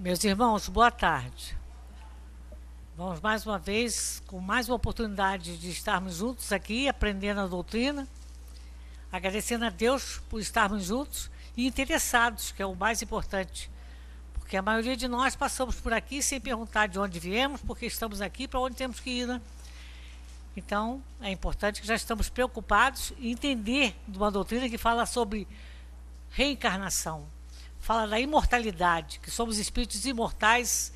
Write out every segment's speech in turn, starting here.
Meus irmãos, boa tarde. Vamos mais uma vez, com mais uma oportunidade de estarmos juntos aqui, aprendendo a doutrina, agradecendo a Deus por estarmos juntos e interessados, que é o mais importante. Porque a maioria de nós passamos por aqui sem perguntar de onde viemos, porque estamos aqui, para onde temos que ir, né? Então, é importante que já estamos preocupados em entender de uma doutrina que fala sobre reencarnação. Fala da imortalidade, que somos espíritos imortais,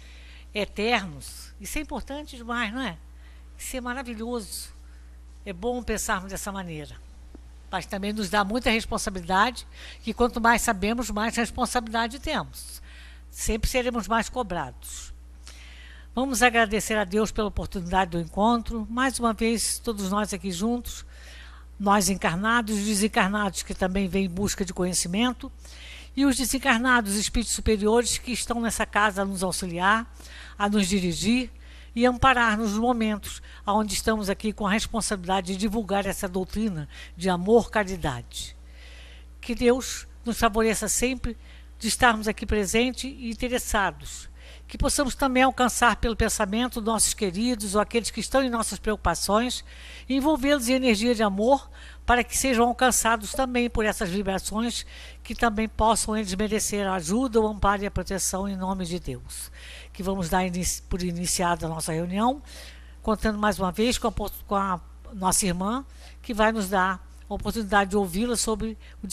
eternos. Isso é importante demais, não é? Isso é maravilhoso. É bom pensarmos dessa maneira. Mas também nos dá muita responsabilidade, que quanto mais sabemos, mais responsabilidade temos. Sempre seremos mais cobrados. Vamos agradecer a Deus pela oportunidade do encontro. Mais uma vez, todos nós aqui juntos, nós encarnados e desencarnados que também vêm em busca de conhecimento, e os desencarnados espíritos superiores que estão nessa casa a nos auxiliar, a nos dirigir e amparar-nos nos momentos onde estamos aqui com a responsabilidade de divulgar essa doutrina de amor, caridade. Que Deus nos favoreça sempre de estarmos aqui presentes e interessados. Que possamos também alcançar pelo pensamento nossos queridos ou aqueles que estão em nossas preocupações, envolvê-los em energia de amor, para que sejam alcançados também por essas vibrações, que também possam eles merecer a ajuda, o amparo e a proteção em nome de Deus. Que vamos dar por iniciada a nossa reunião, contando mais uma vez com a nossa irmã, que vai nos dar a oportunidade de ouvi-la sobre o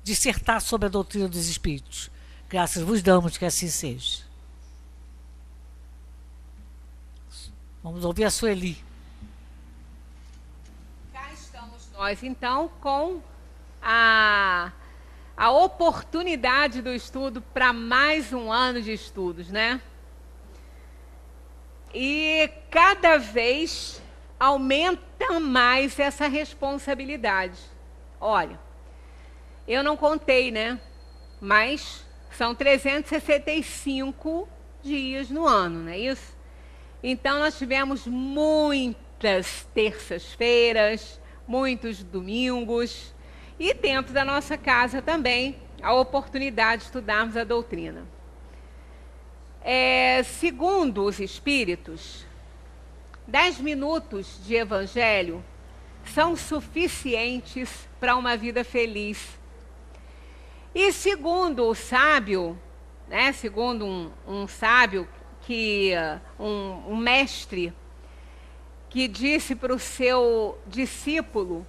dissertar sobre a doutrina dos espíritos. Graças vos damos que assim seja. Vamos ouvir a Sueli. Cá estamos nós, então, com a oportunidade do estudo para mais um ano de estudos, né? E cada vez aumenta mais essa responsabilidade. Olha, eu não contei, né? Mas são 365 dias no ano, não é isso? Então, nós tivemos muitas terças-feiras, muitos domingos, e dentro da nossa casa também a oportunidade de estudarmos a doutrina. Segundo os espíritos, 10 minutos de evangelho são suficientes para uma vida feliz. E segundo o sábio, né, segundo um sábio, um mestre, que disse para o seu discípulo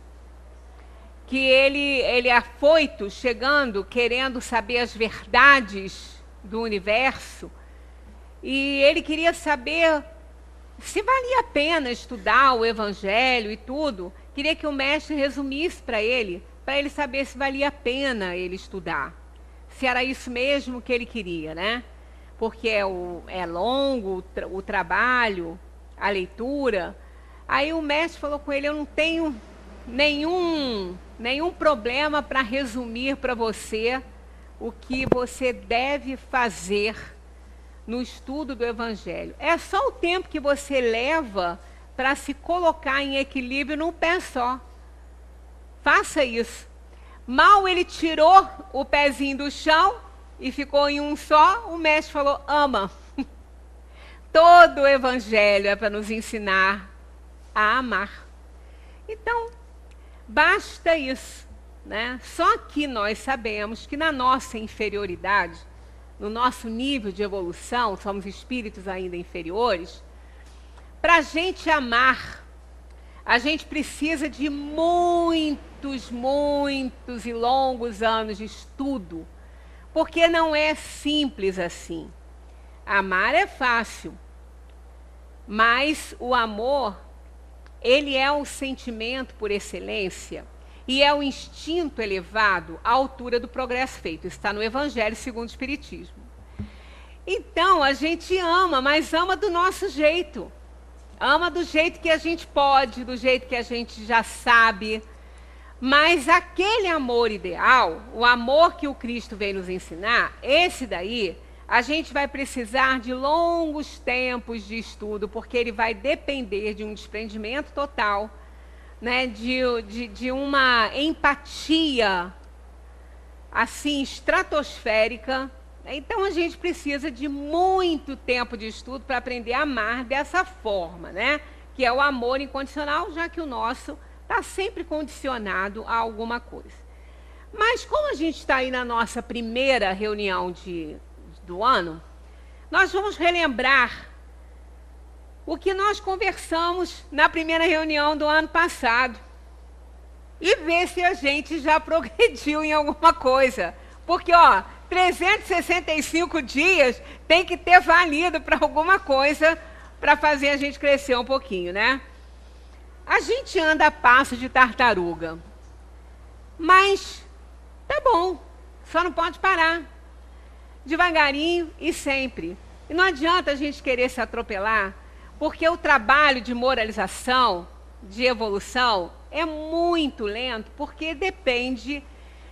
que ele afoito, chegando, querendo saber as verdades do universo, e ele queria saber se valia a pena estudar o evangelho e tudo, queria que o mestre resumisse para ele saber se valia a pena ele estudar, se era isso mesmo que ele queria, né? Porque é longo o trabalho, a leitura. Aí o mestre falou com ele: eu não tenho nenhum problema para resumir para você o que você deve fazer no estudo do Evangelho. É só o tempo que você leva para se colocar em equilíbrio num pé só. Faça isso. Mal ele tirou o pezinho do chão e ficou em um só, o mestre falou: ama. Todo o Evangelho é para nos ensinar a amar. Então, basta isso, né? Só que nós sabemos que na nossa inferioridade, no nosso nível de evolução, somos espíritos ainda inferiores, para a gente amar, a gente precisa de muitos e longos anos de estudo, porque não é simples assim. Amar é fácil, mas o amor, ele é um sentimento por excelência e é o instinto elevado à altura do progresso feito. Isso está no Evangelho segundo o Espiritismo. Então, a gente ama, mas ama do nosso jeito. Ama do jeito que a gente pode, do jeito que a gente já sabe. Mas aquele amor ideal, o amor que o Cristo veio nos ensinar, esse daí, a gente vai precisar de longos tempos de estudo, porque ele vai depender de um desprendimento total, né, de uma empatia assim estratosférica Então a gente precisa de muito tempo de estudo para aprender a amar dessa forma, né? Que é o amor incondicional, já que o nosso está sempre condicionado a alguma coisa. Mas como a gente está aí na nossa primeira reunião do ano, nós vamos relembrar o que nós conversamos na primeira reunião do ano passado e ver se a gente já progrediu em alguma coisa. Porque, 365 dias tem que ter valido para alguma coisa para fazer a gente crescer um pouquinho, né? A gente anda a passo de tartaruga, mas tá bom, só não pode parar. Devagarinho e sempre. E não adianta a gente querer se atropelar, porque o trabalho de moralização, de evolução, é muito lento, porque depende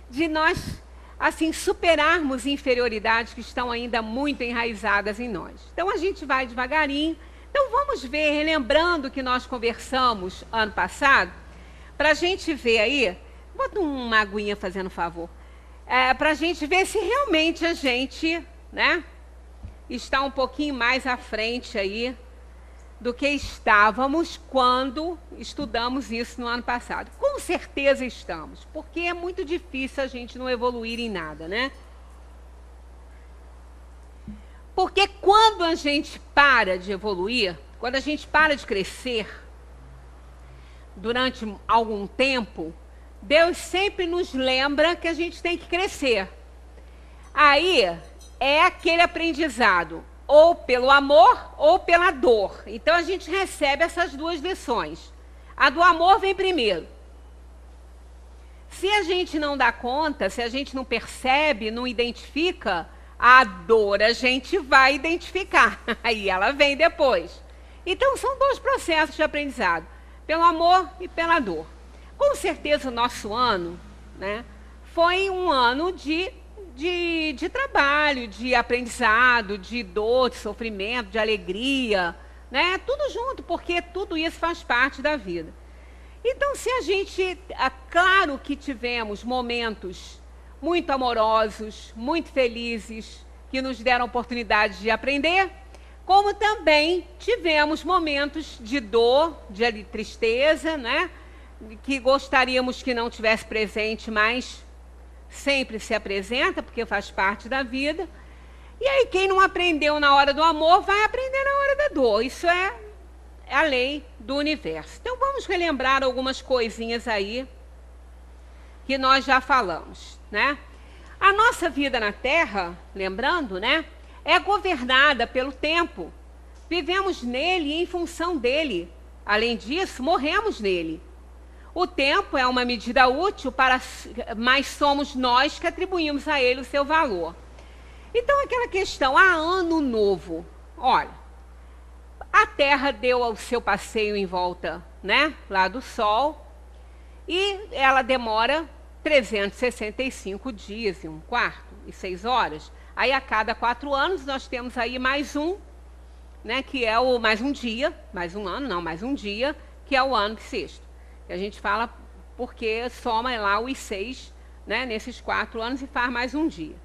de nós, assim, superarmos inferioridades que estão ainda muito enraizadas em nós. Então, a gente vai devagarinho. Então, vamos ver, relembrando o que nós conversamos ano passado, para a gente ver aí, bota uma aguinha fazendo favor, para a gente ver se realmente a gente, né, está um pouquinho mais à frente aí do que estávamos quando estudamos isso no ano passado. Com certeza estamos, porque é muito difícil a gente não evoluir em nada, né? Porque quando a gente para de evoluir, quando a gente para de crescer, durante algum tempo, Deus sempre nos lembra que a gente tem que crescer. Aí é aquele aprendizado, ou pelo amor ou pela dor. Então a gente recebe essas duas lições. A do amor vem primeiro. Se a gente não dá conta, se a gente não percebe, não identifica, a dor a gente vai identificar. Aí ela vem depois. Então são dois processos de aprendizado, pelo amor e pela dor. Com certeza o nosso ano, né, foi um ano de trabalho, de aprendizado, de dor, de sofrimento, de alegria, né? Tudo junto, porque tudo isso faz parte da vida. Então, se a gente... claro que tivemos momentos muito amorosos, muito felizes, que nos deram oportunidade de aprender, como também tivemos momentos de dor, de tristeza, né? Que gostaríamos que não tivesse presente, mas sempre se apresenta, porque faz parte da vida. E aí, quem não aprendeu na hora do amor, vai aprender na hora da dor. Isso é a lei do universo. Então, vamos relembrar algumas coisinhas aí que nós já falamos, né? A nossa vida na Terra, lembrando, né, é governada pelo tempo. Vivemos nele e em função dele. Além disso, morremos nele. O tempo é uma medida útil, mas somos nós que atribuímos a ele o seu valor. Então, aquela questão, ano novo. Olha, a Terra deu o seu passeio em volta, né, lá do Sol, e ela demora 365 dias e 1/4, e 6 horas. Aí, a cada 4 anos, nós temos aí mais um, né, que é mais um dia, mais um ano, não, mais um dia, que é o ano bissexto. A gente fala porque soma lá os 6, né, nesses 4 anos e faz mais um dia.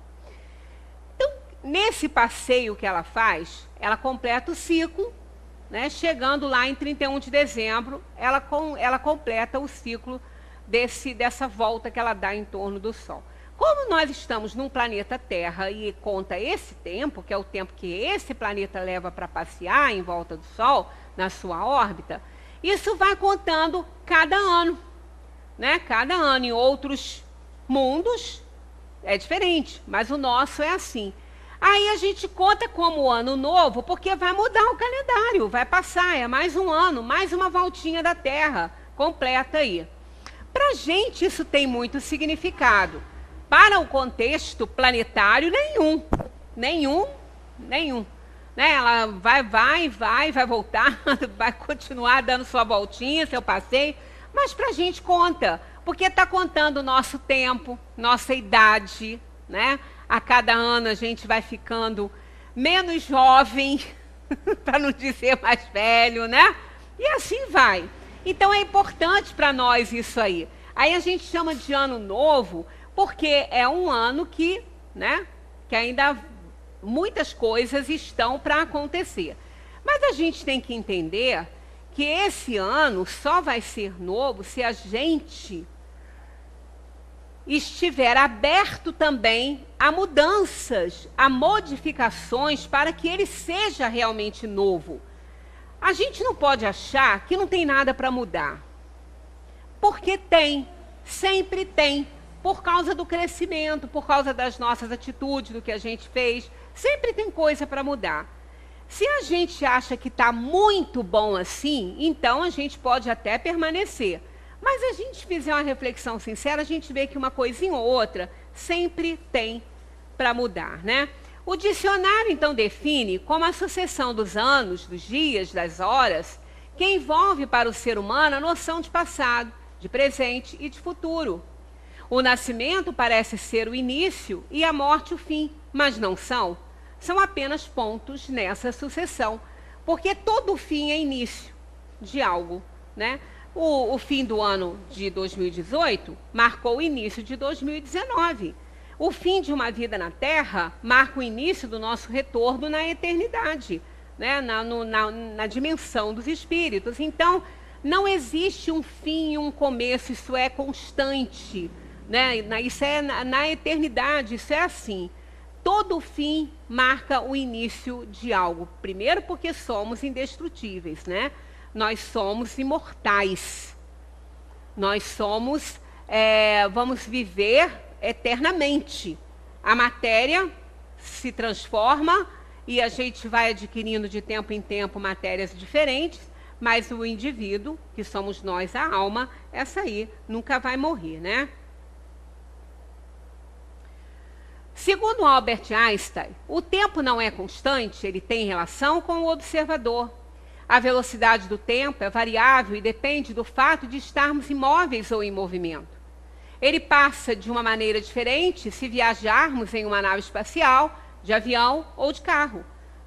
Então, nesse passeio que ela faz, ela completa o ciclo, né, chegando lá em 31 de dezembro, ela completa o ciclo dessa volta que ela dá em torno do Sol. Como nós estamos num planeta Terra e conta esse tempo, que é o tempo que esse planeta leva para passear em volta do Sol, na sua órbita, isso vai contando cada ano, né? Cada ano. Em outros mundos é diferente, mas o nosso é assim. Aí a gente conta como ano novo, porque vai mudar o calendário, vai passar, é mais um ano, mais uma voltinha da Terra completa aí. Para a gente isso tem muito significado. Para o contexto planetário, nenhum. Né? Ela vai voltar, vai continuar dando sua voltinha, seu passeio, mas para a gente conta, porque está contando o nosso tempo, nossa idade, né? A cada ano a gente vai ficando menos jovem, para não dizer mais velho, né? E assim vai. Então é importante para nós isso aí. Aí a gente chama de ano novo, porque é um ano que, né, que ainda muitas coisas estão para acontecer. Mas a gente tem que entender que esse ano só vai ser novo se a gente estiver aberto também a mudanças, a modificações para que ele seja realmente novo. A gente não pode achar que não tem nada para mudar. Porque tem, sempre tem, por causa do crescimento, por causa das nossas atitudes, do que a gente fez, sempre tem coisa para mudar. Se a gente acha que está muito bom assim, então a gente pode até permanecer. Mas se a gente fizer uma reflexão sincera, a gente vê que uma coisinha ou outra sempre tem para mudar, né? O dicionário, então, define como a sucessão dos anos, dos dias, das horas, que envolve para o ser humano a noção de passado, de presente e de futuro. O nascimento parece ser o início e a morte o fim, mas não são. São apenas pontos nessa sucessão, porque todo fim é início de algo, né? O fim do ano de 2018 marcou o início de 2019. O fim de uma vida na Terra marca o início do nosso retorno na eternidade, né? na dimensão dos espíritos. Então, não existe um fim e um começo, isso é constante, né? Isso é na eternidade, isso é assim. Todo fim marca o início de algo. Primeiro porque somos indestrutíveis, né? Nós somos imortais. Nós somos, vamos viver eternamente. A matéria se transforma e a gente vai adquirindo de tempo em tempo matérias diferentes, mas o indivíduo, que somos nós, a alma, essa aí nunca vai morrer, né? Segundo Albert Einstein, o tempo não é constante, ele tem relação com o observador. A velocidade do tempo é variável e depende do fato de estarmos imóveis ou em movimento. Ele passa de uma maneira diferente se viajarmos em uma nave espacial, de avião ou de carro,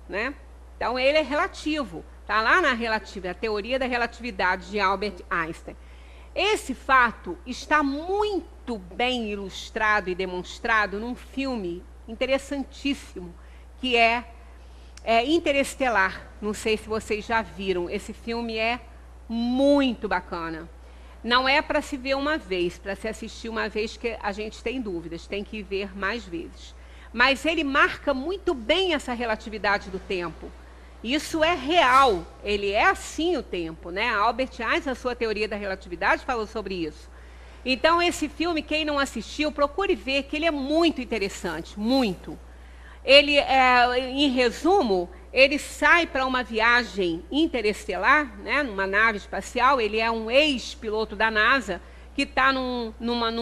né? Então, ele é relativo. Está lá na teoria da relatividade de Albert Einstein. Esse fato está muito bem ilustrado e demonstrado num filme interessantíssimo, que é Interestelar. Não sei se vocês já viram. Esse filme é muito bacana. Não é para se ver uma vez, para se assistir uma vez que a gente tem dúvidas, tem que ver mais vezes. Mas ele marca muito bem essa relatividade do tempo. Isso é real, ele é assim o tempo, né? Albert Einstein, a sua teoria da relatividade, falou sobre isso. Então, esse filme, quem não assistiu, procure ver, que ele é muito interessante, muito. Ele, em resumo, ele sai para uma viagem interestelar, né, numa nave espacial. Ele é um ex-piloto da NASA que está num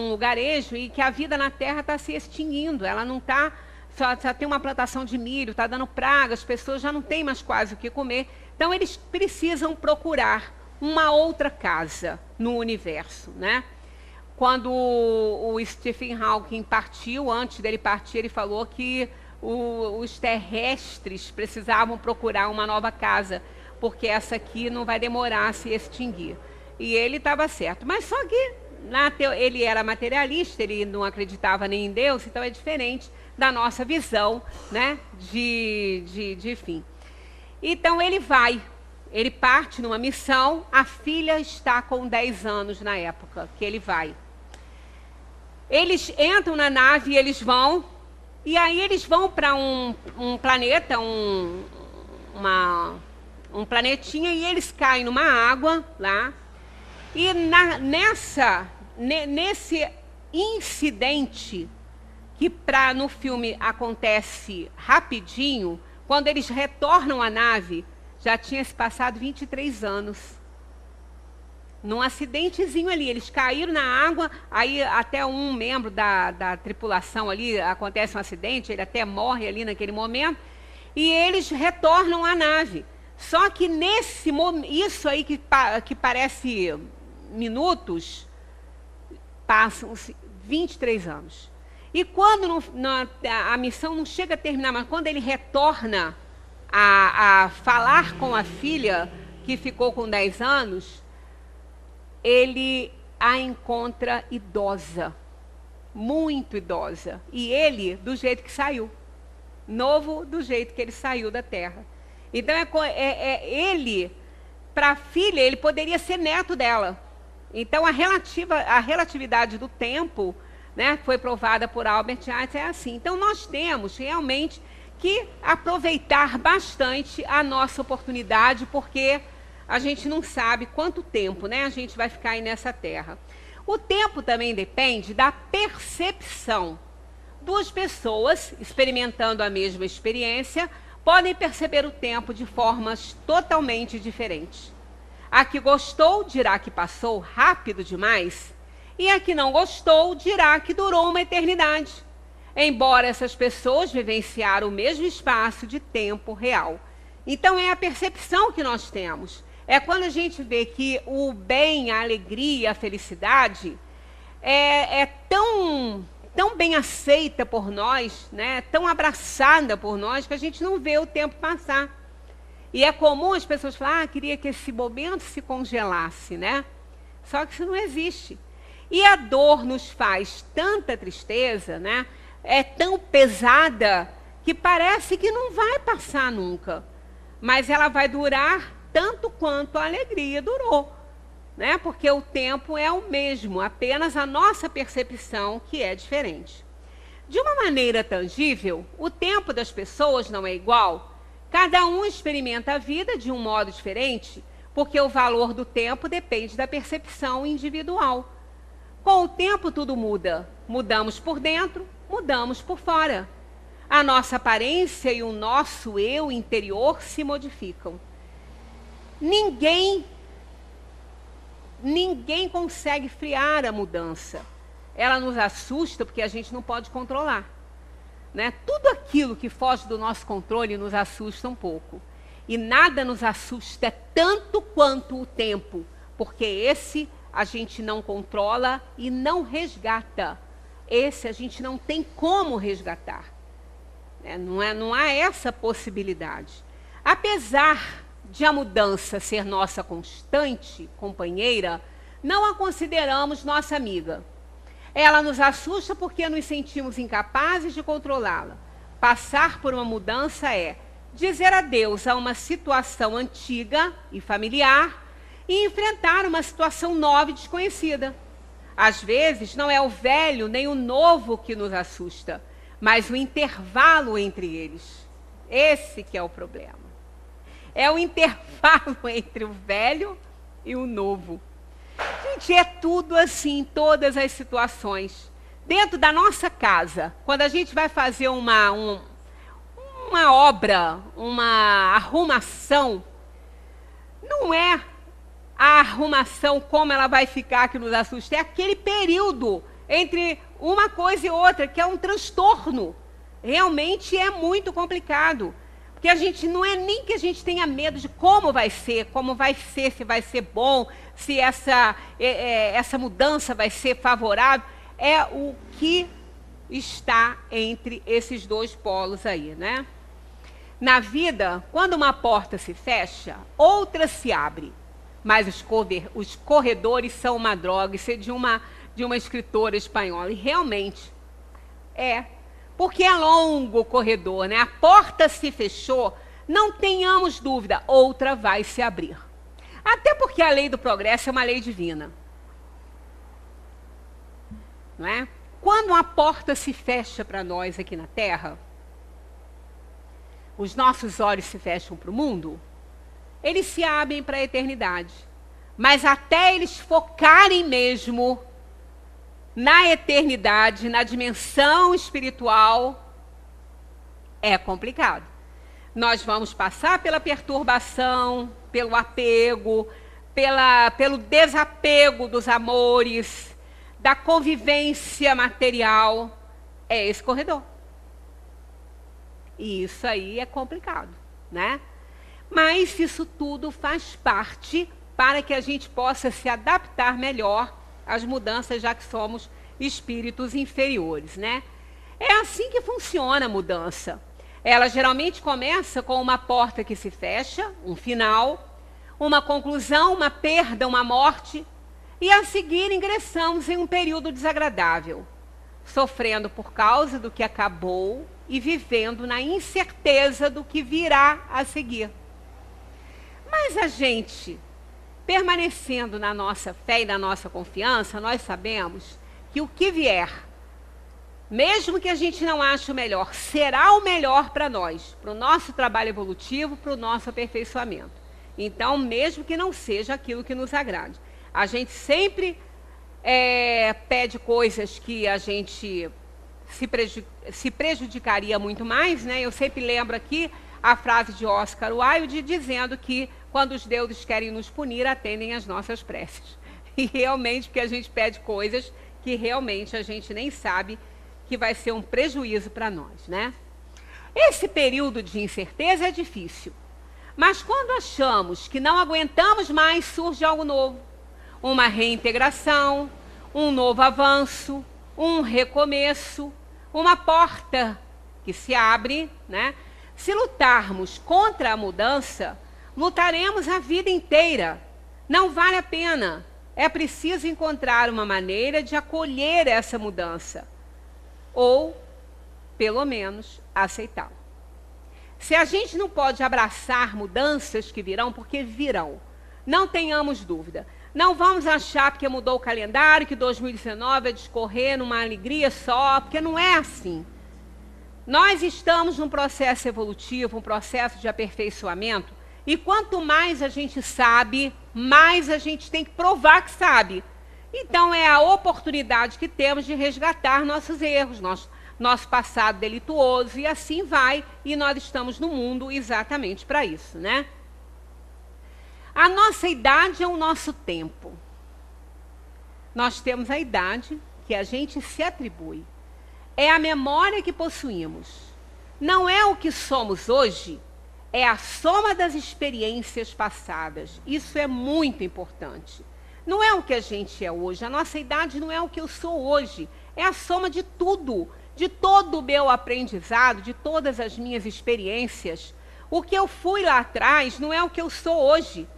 lugarejo e que a vida na Terra está se extinguindo. Ela não está, só tem uma plantação de milho, está dando praga, as pessoas já não têm mais quase o que comer. Então, eles precisam procurar uma outra casa no universo, né? Quando o Stephen Hawking partiu, antes dele partir, ele falou que os terrestres precisavam procurar uma nova casa, porque essa aqui não vai demorar a se extinguir. E ele estava certo. Mas só que ele era materialista, ele não acreditava nem em Deus, então é diferente da nossa visão, né, de fim. Então ele parte numa missão, a filha está com 10 anos na época que ele vai. Eles entram na nave e eles vão, e aí eles vão para um planeta, um planetinha, e eles caem numa água lá. E nesse incidente, que no filme acontece rapidinho, quando eles retornam à nave, já tinha se passado 23 anos. Num acidentezinho ali, eles caíram na água, aí até um membro da tripulação ali, acontece um acidente, ele até morre ali naquele momento, e eles retornam à nave. Só que nesse momento, isso aí que parece minutos, passam-se 23 anos. E quando a missão não chega a terminar, mas quando ele retorna a falar com a filha, que ficou com 10 anos, ele a encontra idosa, muito idosa. E ele, do jeito que saiu, novo do jeito que ele saiu da terra. Então, ele, para a filha, ele poderia ser neto dela. Então, a relatividade do tempo, né, foi provada por Albert Einstein, é assim. Então, nós temos realmente que aproveitar bastante a nossa oportunidade, porque a gente não sabe quanto tempo, né, a gente vai ficar aí nessa terra. O tempo também depende da percepção. Duas pessoas experimentando a mesma experiência podem perceber o tempo de formas totalmente diferentes. A que gostou dirá que passou rápido demais, e a que não gostou dirá que durou uma eternidade, embora essas pessoas vivenciaram o mesmo espaço de tempo real. Então é a percepção que nós temos. É quando a gente vê que o bem, a alegria, a felicidade é tão bem aceita por nós, né? Tão abraçada por nós, que a gente não vê o tempo passar. E é comum as pessoas falarem, queria que esse momento se congelasse, né? Só que isso não existe. E a dor nos faz tanta tristeza, né? É tão pesada que parece que não vai passar nunca. Mas ela vai durar tanto quanto a alegria durou, né? Porque o tempo é o mesmo, apenas a nossa percepção que é diferente. De uma maneira tangível, o tempo das pessoas não é igual. Cada um experimenta a vida de um modo diferente, porque o valor do tempo depende da percepção individual. Com o tempo tudo muda. Mudamos por dentro, mudamos por fora. A nossa aparência e o nosso eu interior se modificam. Ninguém consegue frear a mudança. Ela nos assusta porque a gente não pode controlar, né? Tudo aquilo que foge do nosso controle nos assusta um pouco. E nada nos assusta tanto quanto o tempo, porque esse a gente não controla e não resgata. Esse a gente não tem como resgatar. Não há essa possibilidade. Apesar de a mudança ser nossa constante companheira, não a consideramos nossa amiga. Ela nos assusta porque nos sentimos incapazes de controlá-la. Passar por uma mudança é dizer adeus a uma situação antiga e familiar e enfrentar uma situação nova e desconhecida. Às vezes, não é o velho nem o novo que nos assusta, mas o intervalo entre eles. Esse que é o problema. É o intervalo entre o velho e o novo. Gente, é tudo assim, em todas as situações. Dentro da nossa casa, quando a gente vai fazer uma obra, uma arrumação, não é a arrumação como ela vai ficar que nos assusta, é aquele período entre uma coisa e outra, que é um transtorno. Realmente é muito complicado. Porque a gente não é nem que a gente tenha medo de como vai ser, se vai ser bom, se essa mudança vai ser favorável. É o que está entre esses dois polos aí, né? Na vida, quando uma porta se fecha, outra se abre. Mas os corredores são uma droga. Isso é de uma escritora espanhola. E realmente é. Porque é longo o corredor, né? A porta se fechou, não tenhamos dúvida, outra vai se abrir. Até porque a lei do progresso é uma lei divina. Não é? Quando uma porta se fecha para nós aqui na Terra, os nossos olhos se fecham para o mundo, eles se abrem para a eternidade. Mas até eles focarem mesmo na eternidade, na dimensão espiritual, é complicado. Nós vamos passar pela perturbação, pelo apego, pelo desapego dos amores, da convivência material. É esse corredor. E isso aí é complicado, né? Mas isso tudo faz parte para que a gente possa se adaptar melhor às mudanças, já que somos espíritos inferiores, né? É assim que funciona a mudança. Ela geralmente começa com uma porta que se fecha, um final, uma conclusão, uma perda, uma morte, e a seguir ingressamos em um período desagradável, sofrendo por causa do que acabou e vivendo na incerteza do que virá a seguir. Mas a gente, permanecendo na nossa fé e na nossa confiança, nós sabemos que o que vier, mesmo que a gente não ache o melhor, será o melhor para nós, para o nosso trabalho evolutivo, para o nosso aperfeiçoamento. Então, mesmo que não seja aquilo que nos agrade, a gente sempre pede coisas que a gente se prejudicaria muito mais, né? Eu sempre lembro aqui a frase de Oscar Wilde dizendo que quando os deuses querem nos punir, atendem às nossas preces. E realmente, porque a gente pede coisas que realmente a gente nem sabe que vai ser um prejuízo para nós, né? Esse período de incerteza é difícil. Mas quando achamos que não aguentamos mais, surge algo novo. Uma reintegração, um novo avanço, um recomeço, uma porta que se abre, né? Se lutarmos contra a mudança, lutaremos a vida inteira. Não vale a pena. É preciso encontrar uma maneira de acolher essa mudança. Ou, pelo menos, aceitá-la. Se a gente não pode abraçar mudanças que virão, porque virão, não tenhamos dúvida. Não vamos achar porque mudou o calendário, que 2019 é discorrer numa alegria só, porque não é assim. Nós estamos num processo evolutivo, um processo de aperfeiçoamento, e quanto mais a gente sabe, mais a gente tem que provar que sabe. Então é a oportunidade que temos de resgatar nossos erros, nosso passado delituoso, e assim vai, e nós estamos no mundo exatamente para isso, né? A nossa idade é o nosso tempo. Nós temos a idade que a gente se atribui. É a memória que possuímos. Não é o que somos hoje, é a soma das experiências passadas. Isso é muito importante. Não é o que a gente é hoje. A nossa idade não é o que eu sou hoje. É a soma de tudo, de todo o meu aprendizado, de todas as minhas experiências. O que eu fui lá atrás não é o que eu sou hoje.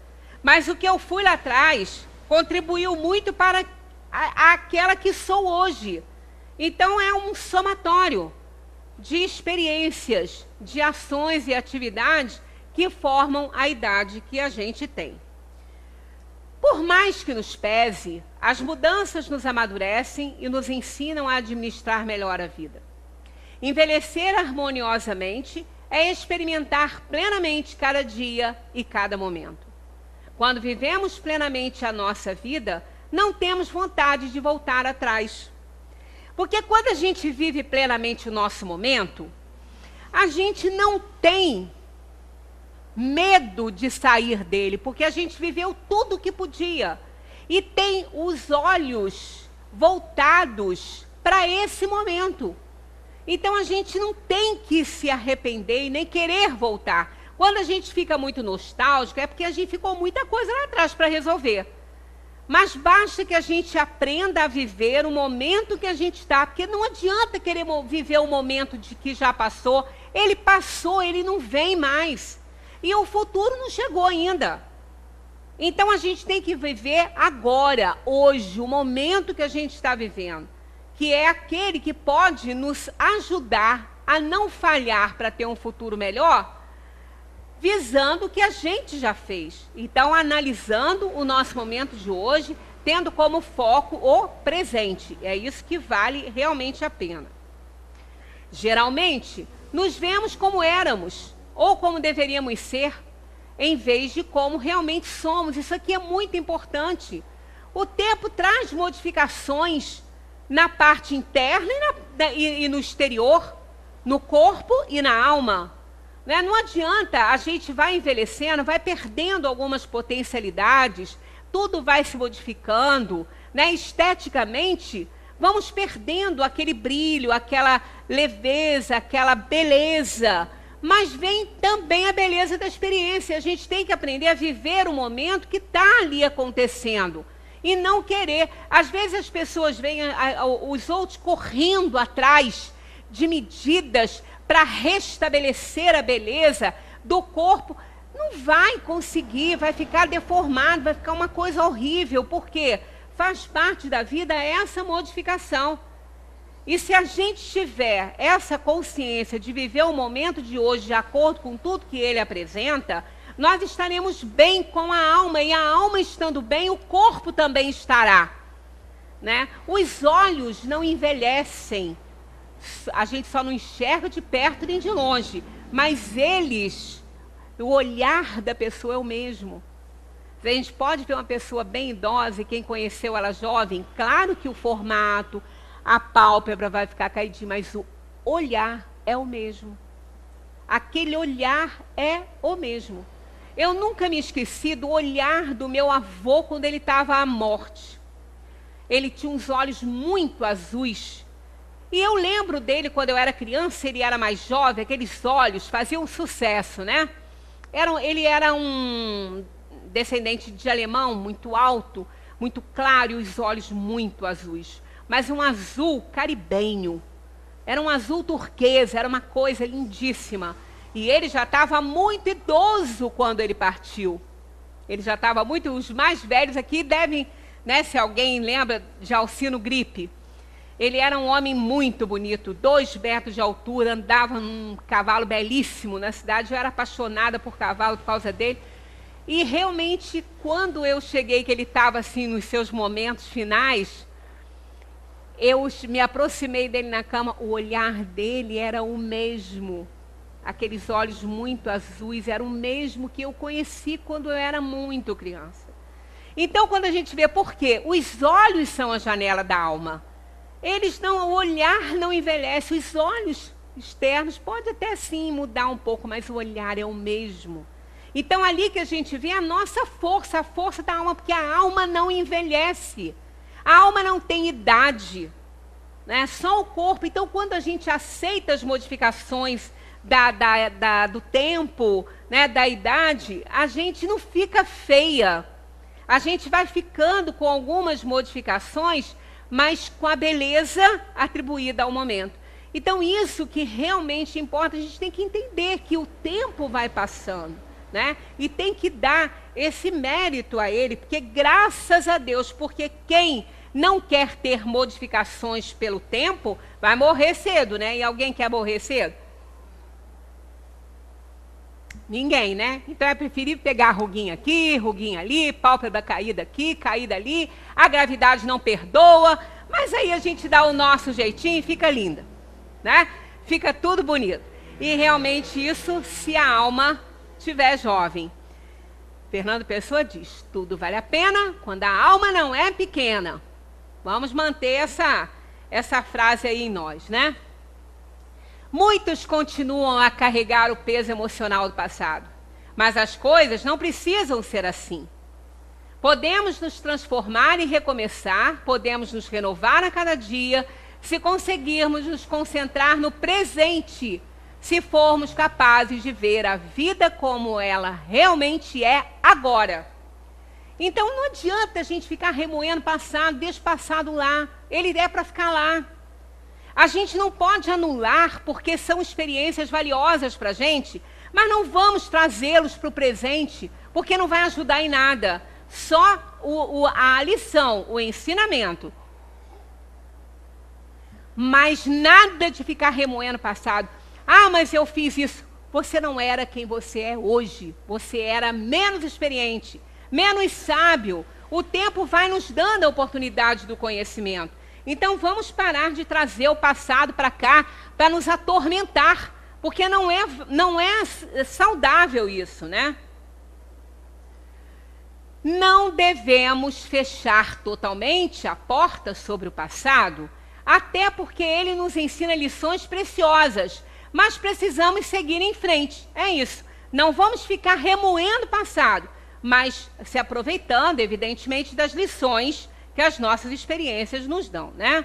Mas o que eu fui lá atrás contribuiu muito para aquela que sou hoje. Então é um somatório de experiências, de ações e atividades que formam a idade que a gente tem. Por mais que nos pese, as mudanças nos amadurecem e nos ensinam a administrar melhor a vida. Envelhecer harmoniosamente é experimentar plenamente cada dia e cada momento. Quando vivemos plenamente a nossa vida, não temos vontade de voltar atrás. Porque quando a gente vive plenamente o nosso momento, a gente não tem medo de sair dele, porque a gente viveu tudo o que podia. E tem os olhos voltados para esse momento. Então a gente não tem que se arrepender e nem querer voltar. Quando a gente fica muito nostálgico, é porque a gente ficou muita coisa lá atrás para resolver. Mas basta que a gente aprenda a viver o momento que a gente está, porque não adianta querer viver o momento de que já passou. Ele passou, ele não vem mais. E o futuro não chegou ainda. Então a gente tem que viver agora, hoje, o momento que a gente está vivendo, que é aquele que pode nos ajudar a não falhar para ter um futuro melhor, visando o que a gente já fez. Então, analisando o nosso momento de hoje, tendo como foco o presente. É isso que vale realmente a pena. Geralmente, nos vemos como éramos, ou como deveríamos ser, em vez de como realmente somos. Isso aqui é muito importante. O tempo traz modificações na parte interna e no exterior, no corpo e na alma. Não adianta, a gente vai envelhecendo, vai perdendo algumas potencialidades, tudo vai se modificando, né? Esteticamente, vamos perdendo aquele brilho, aquela leveza, aquela beleza. Mas vem também a beleza da experiência. A gente tem que aprender a viver o momento que está ali acontecendo. E não querer. Às vezes as pessoas veem os outros correndo atrás de medidas para restabelecer a beleza do corpo. Não vai conseguir, vai ficar deformado, vai ficar uma coisa horrível. Por quê? Faz parte da vida essa modificação. E se a gente tiver essa consciência de viver o momento de hoje de acordo com tudo que ele apresenta, nós estaremos bem com a alma, e a alma estando bem, o corpo também estará, né? Os olhos não envelhecem, a gente só não enxerga de perto nem de longe, mas eles, o olhar da pessoa é o mesmo. A gente pode ver uma pessoa bem idosa, e quem conheceu ela jovem, claro que o formato, a pálpebra vai ficar caidinha, mas o olhar é o mesmo. Aquele olhar é o mesmo. Eu nunca me esqueci do olhar do meu avô quando ele estava à morte. Ele tinha uns olhos muito azuis. E eu lembro dele quando eu era criança, ele era mais jovem, aqueles olhos faziam sucesso, né? Ele era um descendente de alemão, muito alto, muito claro, e os olhos muito azuis. Mas um azul caribenho. Era um azul turquesa, era uma coisa lindíssima. E ele já estava muito idoso quando ele partiu. Ele já estava muito... Os mais velhos aqui devem, né, se alguém lembra de Alcino Gripe. Ele era um homem muito bonito, 2 metros de altura, andava num cavalo belíssimo na cidade. Eu era apaixonada por cavalo por causa dele. E realmente, quando eu cheguei, que ele estava assim nos seus momentos finais, eu me aproximei dele na cama, o olhar dele era o mesmo. Aqueles olhos muito azuis, era o mesmo que eu conheci quando eu era muito criança. Então, quando a gente vê, por quê? Os olhos são a janela da alma. O olhar não envelhece, os olhos externos pode até sim mudar um pouco, mas o olhar é o mesmo. Então, ali que a gente vê a nossa força, a força da alma, porque a alma não envelhece. A alma não tem idade, né? Só o corpo. Então, quando a gente aceita as modificações do tempo, né, da idade, a gente não fica feia. A gente vai ficando com algumas modificações, mas com a beleza atribuída ao momento. Então, isso que realmente importa, a gente tem que entender que o tempo vai passando, né? E tem que dar esse mérito a ele, porque graças a Deus, porque quem não quer ter modificações pelo tempo, vai morrer cedo, né? E alguém quer morrer cedo? Ninguém, né? Então é preferível pegar ruguinha aqui, ruguinha ali, pálpebra caída aqui, caída ali, a gravidade não perdoa, mas aí a gente dá o nosso jeitinho e fica linda, né? Fica tudo bonito. E realmente isso se a alma estiver jovem. Fernando Pessoa diz, tudo vale a pena quando a alma não é pequena. Vamos manter essa frase aí em nós, né? Muitos continuam a carregar o peso emocional do passado, mas as coisas não precisam ser assim. Podemos nos transformar e recomeçar, podemos nos renovar a cada dia, se conseguirmos nos concentrar no presente, se formos capazes de ver a vida como ela realmente é agora. Então não adianta a gente ficar remoendo o passado, deixa o passado lá, ele é para ficar lá. A gente não pode anular, porque são experiências valiosas para a gente, mas não vamos trazê-los para o presente, porque não vai ajudar em nada. Só a lição, o ensinamento. Mas nada de ficar remoendo o passado. Ah, mas eu fiz isso. Você não era quem você é hoje. Você era menos experiente, menos sábio. O tempo vai nos dando a oportunidade do conhecimento. Então, vamos parar de trazer o passado para cá, para nos atormentar, porque não é saudável isso, né? Não devemos fechar totalmente a porta sobre o passado, até porque ele nos ensina lições preciosas, mas precisamos seguir em frente, é isso. Não vamos ficar remoendo o passado, mas se aproveitando, evidentemente, das lições que as nossas experiências nos dão, né?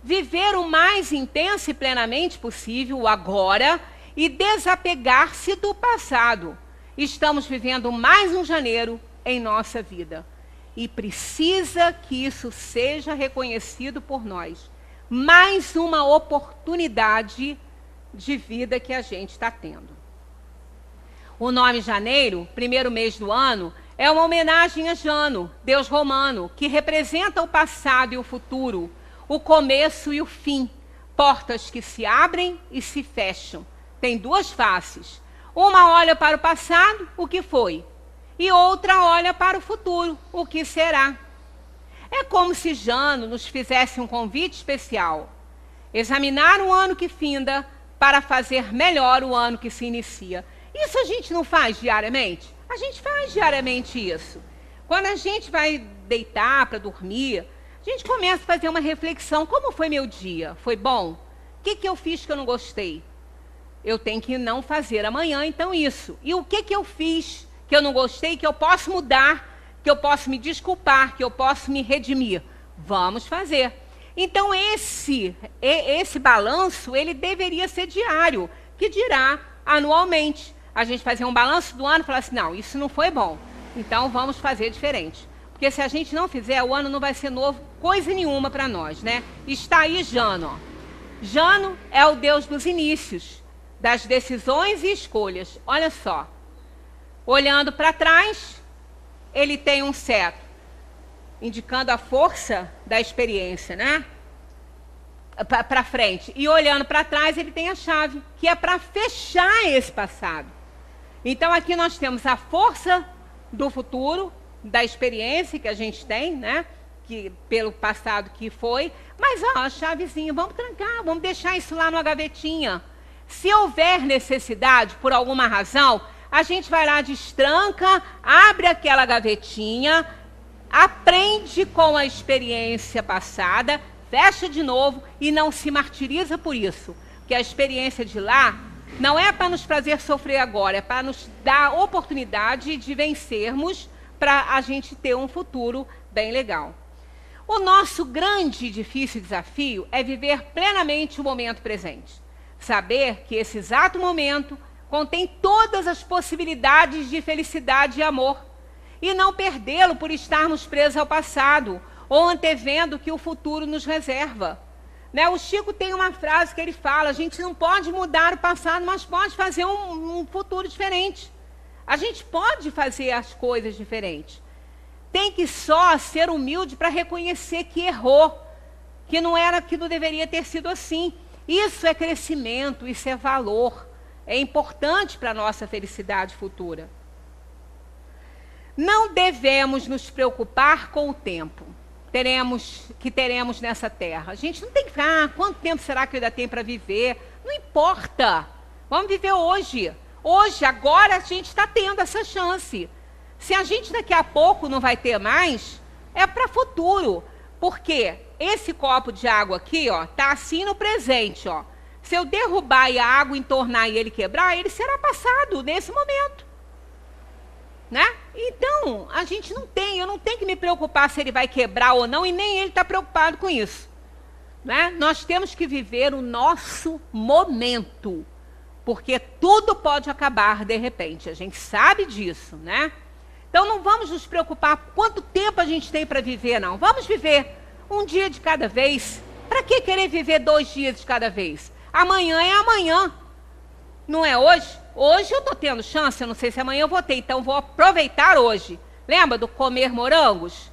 Viver o mais intenso e plenamente possível o agora e desapegar-se do passado. Estamos vivendo mais um janeiro em nossa vida e precisa que isso seja reconhecido por nós. Mais uma oportunidade de vida que a gente está tendo. O nome janeiro, primeiro mês do ano, é uma homenagem a Jano, deus romano, que representa o passado e o futuro, o começo e o fim, portas que se abrem e se fecham. Tem duas faces. Uma olha para o passado, o que foi, e outra olha para o futuro, o que será. É como se Jano nos fizesse um convite especial. Examinar o ano que finda para fazer melhor o ano que se inicia. Isso a gente não faz diariamente? A gente faz diariamente isso. Quando a gente vai deitar para dormir, a gente começa a fazer uma reflexão. Como foi meu dia? Foi bom? O que eu fiz que eu não gostei? Eu tenho que não fazer amanhã, então, isso. E o que eu fiz que eu não gostei, que eu posso mudar, que eu posso me desculpar, que eu posso me redimir? Vamos fazer. Então, esse balanço, ele deveria ser diário, que dirá anualmente. A gente fazer um balanço do ano e falar assim, não, isso não foi bom, então vamos fazer diferente. Porque se a gente não fizer, o ano não vai ser novo, coisa nenhuma para nós, né? Está aí Jano. Ó. Jano é o Deus dos inícios, das decisões e escolhas. Olha só. Olhando para trás, ele tem um cetro, indicando a força da experiência, né? Para frente. E olhando para trás, ele tem a chave, que é para fechar esse passado. Então, aqui nós temos a força do futuro, da experiência que a gente tem, né? Que, pelo passado que foi. Mas, ó, a chavezinha, vamos trancar, vamos deixar isso lá numa gavetinha. Se houver necessidade, por alguma razão, a gente vai lá, destranca, abre aquela gavetinha, aprende com a experiência passada, fecha de novo e não se martiriza por isso. Porque a experiência de lá não é para nos fazer sofrer agora, é para nos dar a oportunidade de vencermos, para a gente ter um futuro bem legal. O nosso grande e difícil desafio é viver plenamente o momento presente. Saber que esse exato momento contém todas as possibilidades de felicidade e amor. E não perdê-lo por estarmos presos ao passado ou antevendo que o futuro nos reserva. Né? O Chico tem uma frase que ele fala, a gente não pode mudar o passado, mas pode fazer um futuro diferente. A gente pode fazer as coisas diferentes. Tem que só ser humilde para reconhecer que errou, que não deveria ter sido assim. Isso é crescimento, isso é valor. É importante para a nossa felicidade futura. Não devemos nos preocupar com o tempo que teremos nessa terra. A gente não tem que ficar, quanto tempo será que eu ainda tenho para viver? Não importa. Vamos viver hoje. Hoje, agora, a gente está tendo essa chance. Se a gente daqui a pouco não vai ter mais, é para futuro. Porque esse copo de água aqui, ó, tá assim no presente, ó. Se eu derrubar e a água entornar e ele quebrar, ele será passado nesse momento. Né? Então, eu não tenho que me preocupar se ele vai quebrar ou não, e nem ele está preocupado com isso. Né? Nós temos que viver o nosso momento, porque tudo pode acabar de repente, a gente sabe disso, né? Então não vamos nos preocupar quanto tempo a gente tem para viver, não. Vamos viver um dia de cada vez. Para que querer viver 2 dias de cada vez? Amanhã é amanhã, não é hoje? Hoje eu estou tendo chance, eu não sei se amanhã eu vou ter, então vou aproveitar hoje. Lembra do comer morangos?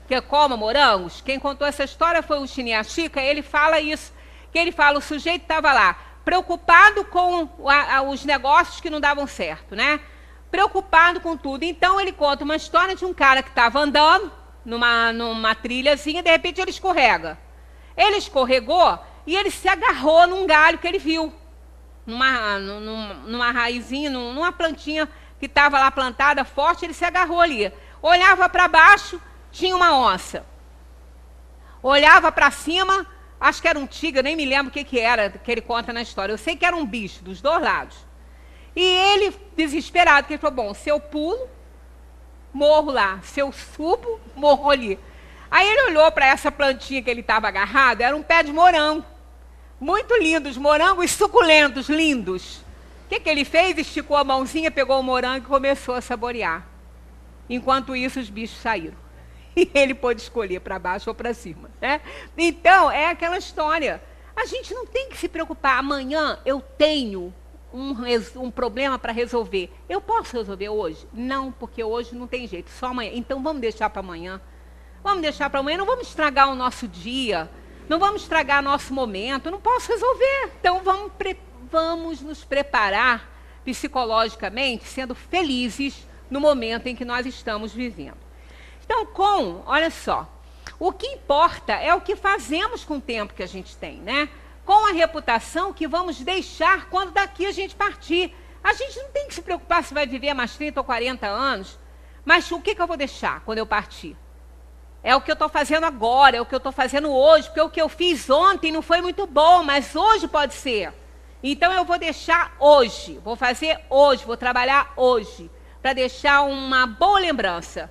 Que coma morangos? Quem contou essa história foi o Chica, ele fala isso, que ele fala, o sujeito estava lá, preocupado com os negócios que não davam certo, né? Preocupado com tudo. Então ele conta uma história de um cara que estava andando numa trilhazinha, de repente ele escorrega. Ele escorregou e ele se agarrou num galho que ele viu. Numa raizinha, numa plantinha que estava lá plantada forte, ele se agarrou ali. Olhava para baixo, tinha uma onça. Olhava para cima, acho que era um tigre, nem me lembro o que era, que ele conta na história. Eu sei que era um bicho, dos 2 lados. E ele, desesperado, que ele falou, bom, se eu pulo, morro lá. Se eu subo, morro ali. Aí ele olhou para essa plantinha que ele estava agarrado, era um pé de morango. Muito lindos, morangos suculentos, lindos. O que ele fez? Esticou a mãozinha, pegou o morango e começou a saborear. Enquanto isso, os bichos saíram. E ele pôde escolher para baixo ou para cima. Né? Então, é aquela história. A gente não tem que se preocupar. Amanhã eu tenho um problema para resolver. Eu posso resolver hoje? Não, porque hoje não tem jeito, só amanhã. Então, vamos deixar para amanhã. Vamos deixar para amanhã, não vamos estragar o nosso dia. Não vamos estragar nosso momento, não posso resolver. Então vamos nos preparar psicologicamente, sendo felizes no momento em que nós estamos vivendo. Então, olha só, o que importa é o que fazemos com o tempo que a gente tem, né? Com a reputação que vamos deixar quando daqui a gente partir. A gente não tem que se preocupar se vai viver mais 30 ou 40 anos, mas o que eu vou deixar quando eu partir? É o que eu estou fazendo agora, é o que eu estou fazendo hoje, porque o que eu fiz ontem não foi muito bom, mas hoje pode ser. Então eu vou deixar hoje, vou fazer hoje, vou trabalhar hoje, para deixar uma boa lembrança.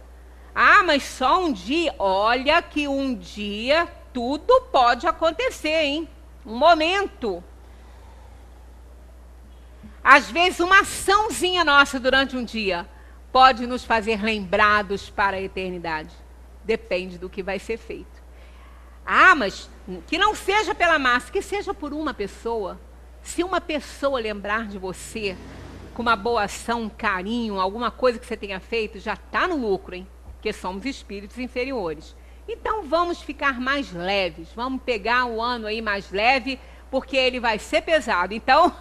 Ah, mas só um dia? Olha que um dia tudo pode acontecer, hein? Um momento. Às vezes uma açãozinha nossa durante um dia pode nos fazer lembrados para a eternidade. Depende do que vai ser feito. Ah, mas que não seja pela massa, que seja por uma pessoa. Se uma pessoa lembrar de você com uma boa ação, um carinho, alguma coisa que você tenha feito, já está no lucro, hein? Porque somos espíritos inferiores. Então vamos ficar mais leves, vamos pegar o ano aí mais leve, porque ele vai ser pesado. Então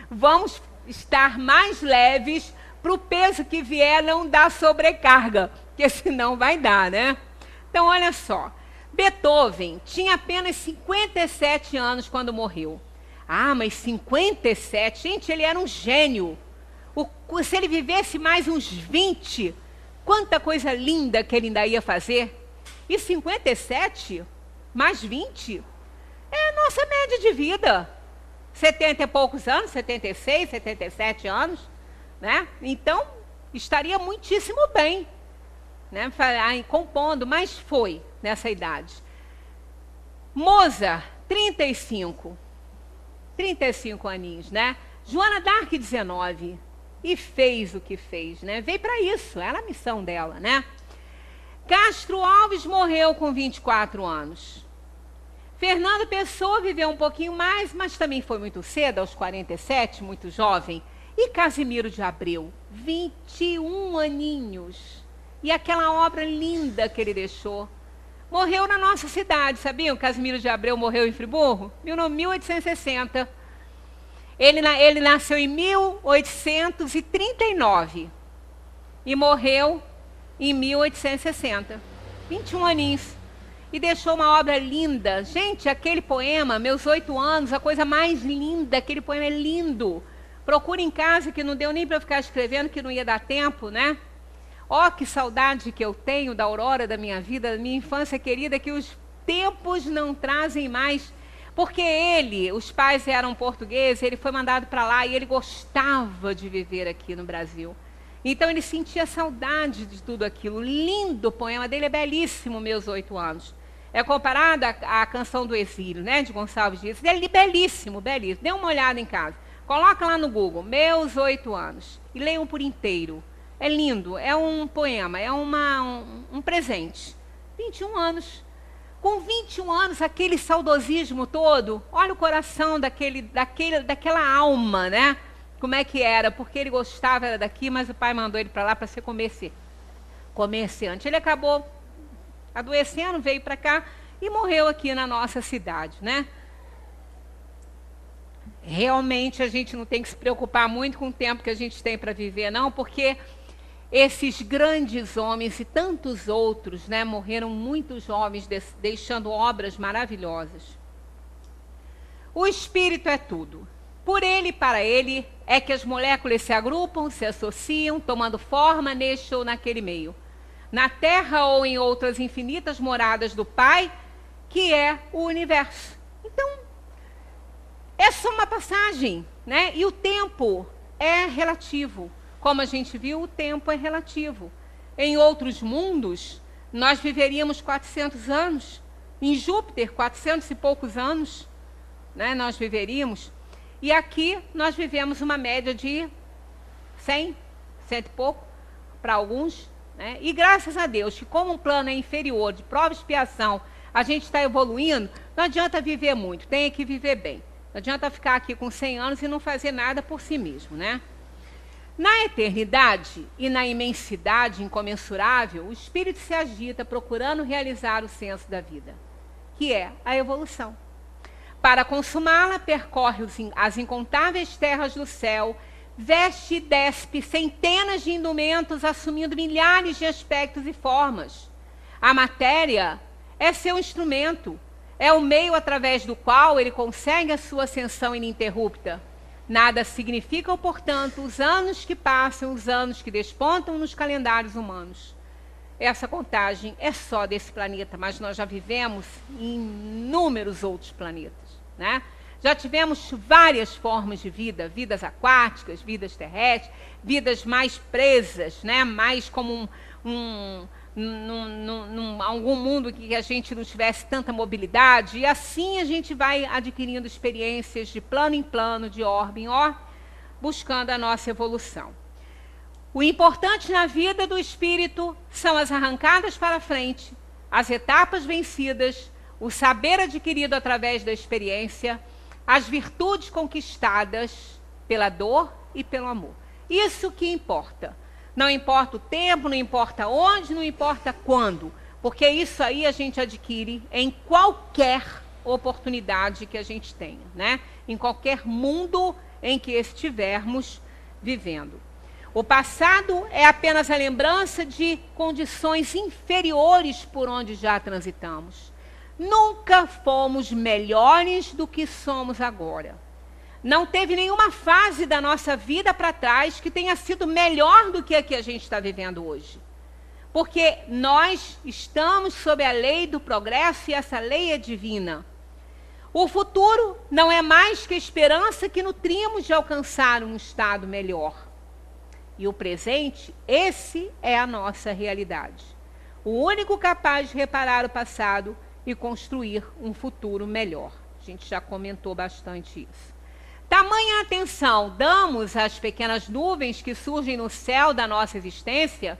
vamos estar mais leves para o peso que vier não dar sobrecarga, porque senão vai dar, né? Então olha só, Beethoven tinha apenas 57 anos quando morreu. Ah, mas 57? Gente, ele era um gênio. Se ele vivesse mais uns 20, quanta coisa linda que ele ainda ia fazer. E 57 mais 20 é a nossa média de vida. 70 e poucos anos, 76, 77 anos, né? Então, estaria muitíssimo bem, né? Compondo, mas foi nessa idade. Mozart, 35 aninhos, né? Joana d'Arc, 19, e fez o que fez, né? Veio para isso, era a missão dela, né? Castro Alves morreu com 24 anos. Fernando Pessoa viveu um pouquinho mais, mas também foi muito cedo, aos 47, muito jovem. E Casimiro de Abreu, 21 aninhos. E aquela obra linda que ele deixou. Morreu na nossa cidade, sabiam? Casimiro de Abreu morreu em Friburgo? 1860. Ele nasceu em 1839 e morreu em 1860. 21 aninhos. E deixou uma obra linda. Gente, aquele poema, Meus 8 anos, a coisa mais linda, aquele poema é lindo. Procure em casa, que não deu nem para eu ficar escrevendo, que não ia dar tempo, né? Ó, que saudade que eu tenho da aurora da minha vida, da minha infância querida, que os tempos não trazem mais. Porque os pais eram portugueses, ele foi mandado para lá e ele gostava de viver aqui no Brasil. Então ele sentia saudade de tudo aquilo. Lindo o poema dele, é belíssimo, Meus 8 anos. É comparado à Canção do Exílio, né, de Gonçalves Dias. Ele é belíssimo, belíssimo. Dê uma olhada em casa. Coloca lá no Google, Meus 8 anos. E leiam por inteiro. É lindo, é um poema, é um presente. 21 anos. Com 21 anos, aquele saudosismo todo, olha o coração daquela alma, né? Como é que era? Porque ele gostava, era daqui, mas o pai mandou ele para lá para ser comerciante. Ele acabou adoecendo, veio para cá e morreu aqui na nossa cidade, né? Realmente a gente não tem que se preocupar muito com o tempo que a gente tem para viver, não, porque esses grandes homens e tantos outros, né, morreram muito jovens, deixando obras maravilhosas. O espírito é tudo. Por ele e para ele é que as moléculas se agrupam, se associam, tomando forma neste ou naquele meio. Na Terra ou em outras infinitas moradas do Pai, que é o universo. Então, é só uma passagem, né? E o tempo é relativo. Como a gente viu, o tempo é relativo. Em outros mundos, nós viveríamos 400 anos. Em Júpiter, 400 e poucos anos, né, nós viveríamos. E aqui nós vivemos uma média de 100 e pouco, para alguns. Né? E graças a Deus, que como um plano é inferior, de prova e expiação, a gente está evoluindo, não adianta viver muito, tem que viver bem. Não adianta ficar aqui com 100 anos e não fazer nada por si mesmo, né? Na eternidade e na imensidade incomensurável, o espírito se agita procurando realizar o senso da vida. que é a evolução. Para consumá-la, percorre as incontáveis terras do céu, veste e despe centenas de indumentos, assumindo milhares de aspectos e formas. A matéria é seu instrumento, é o meio através do qual ele consegue a sua ascensão ininterrupta. Nada significam, portanto, os anos que passam, os anos que despontam nos calendários humanos. Essa contagem é só desse planeta, mas nós já vivemos em inúmeros outros planetas, né? Já tivemos várias formas de vida, vidas aquáticas, vidas terrestres, vidas mais presas, né? Mais como algum mundo que a gente não tivesse tanta mobilidade, e assim a gente vai adquirindo experiências de plano em plano, de orbe em orbe, buscando a nossa evolução. O importante na vida do espírito são as arrancadas para frente, as etapas vencidas, o saber adquirido através da experiência, as virtudes conquistadas pela dor e pelo amor. Isso que importa. Não importa o tempo, não importa onde, não importa quando, porque isso aí a gente adquire em qualquer oportunidade que a gente tenha, né? Em qualquer mundo em que estivermos vivendo. O passado é apenas a lembrança de condições inferiores por onde já transitamos. Nunca fomos melhores do que somos agora. Não teve nenhuma fase da nossa vida para trás que tenha sido melhor do que a que a gente está vivendo hoje. Porque nós estamos sob a lei do progresso e essa lei é divina. O futuro não é mais que a esperança que nutrimos de alcançar um estado melhor. E o presente, esse é a nossa realidade. O único capaz de reparar o passado e construir um futuro melhor. A gente já comentou bastante isso. Tamanha atenção damos às pequenas nuvens que surgem no céu da nossa existência,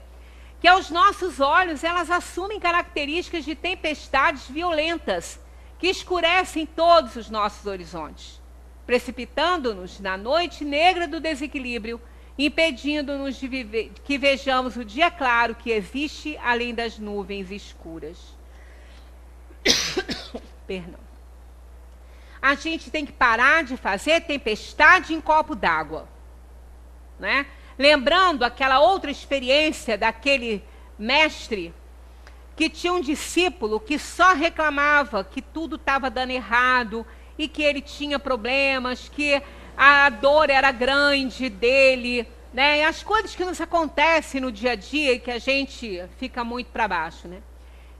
que aos nossos olhos elas assumem características de tempestades violentas, que escurecem todos os nossos horizontes, precipitando-nos na noite negra do desequilíbrio, impedindo-nos de que vejamos o dia claro que existe além das nuvens escuras. Perdão. A gente tem que parar de fazer tempestade em copo d'água, né? Lembrando aquela outra experiência daquele mestre que tinha um discípulo que só reclamava que tudo estava dando errado e que ele tinha problemas, que a dor era grande dele, né? E as coisas que nos acontecem no dia a dia e que a gente fica muito para baixo, né?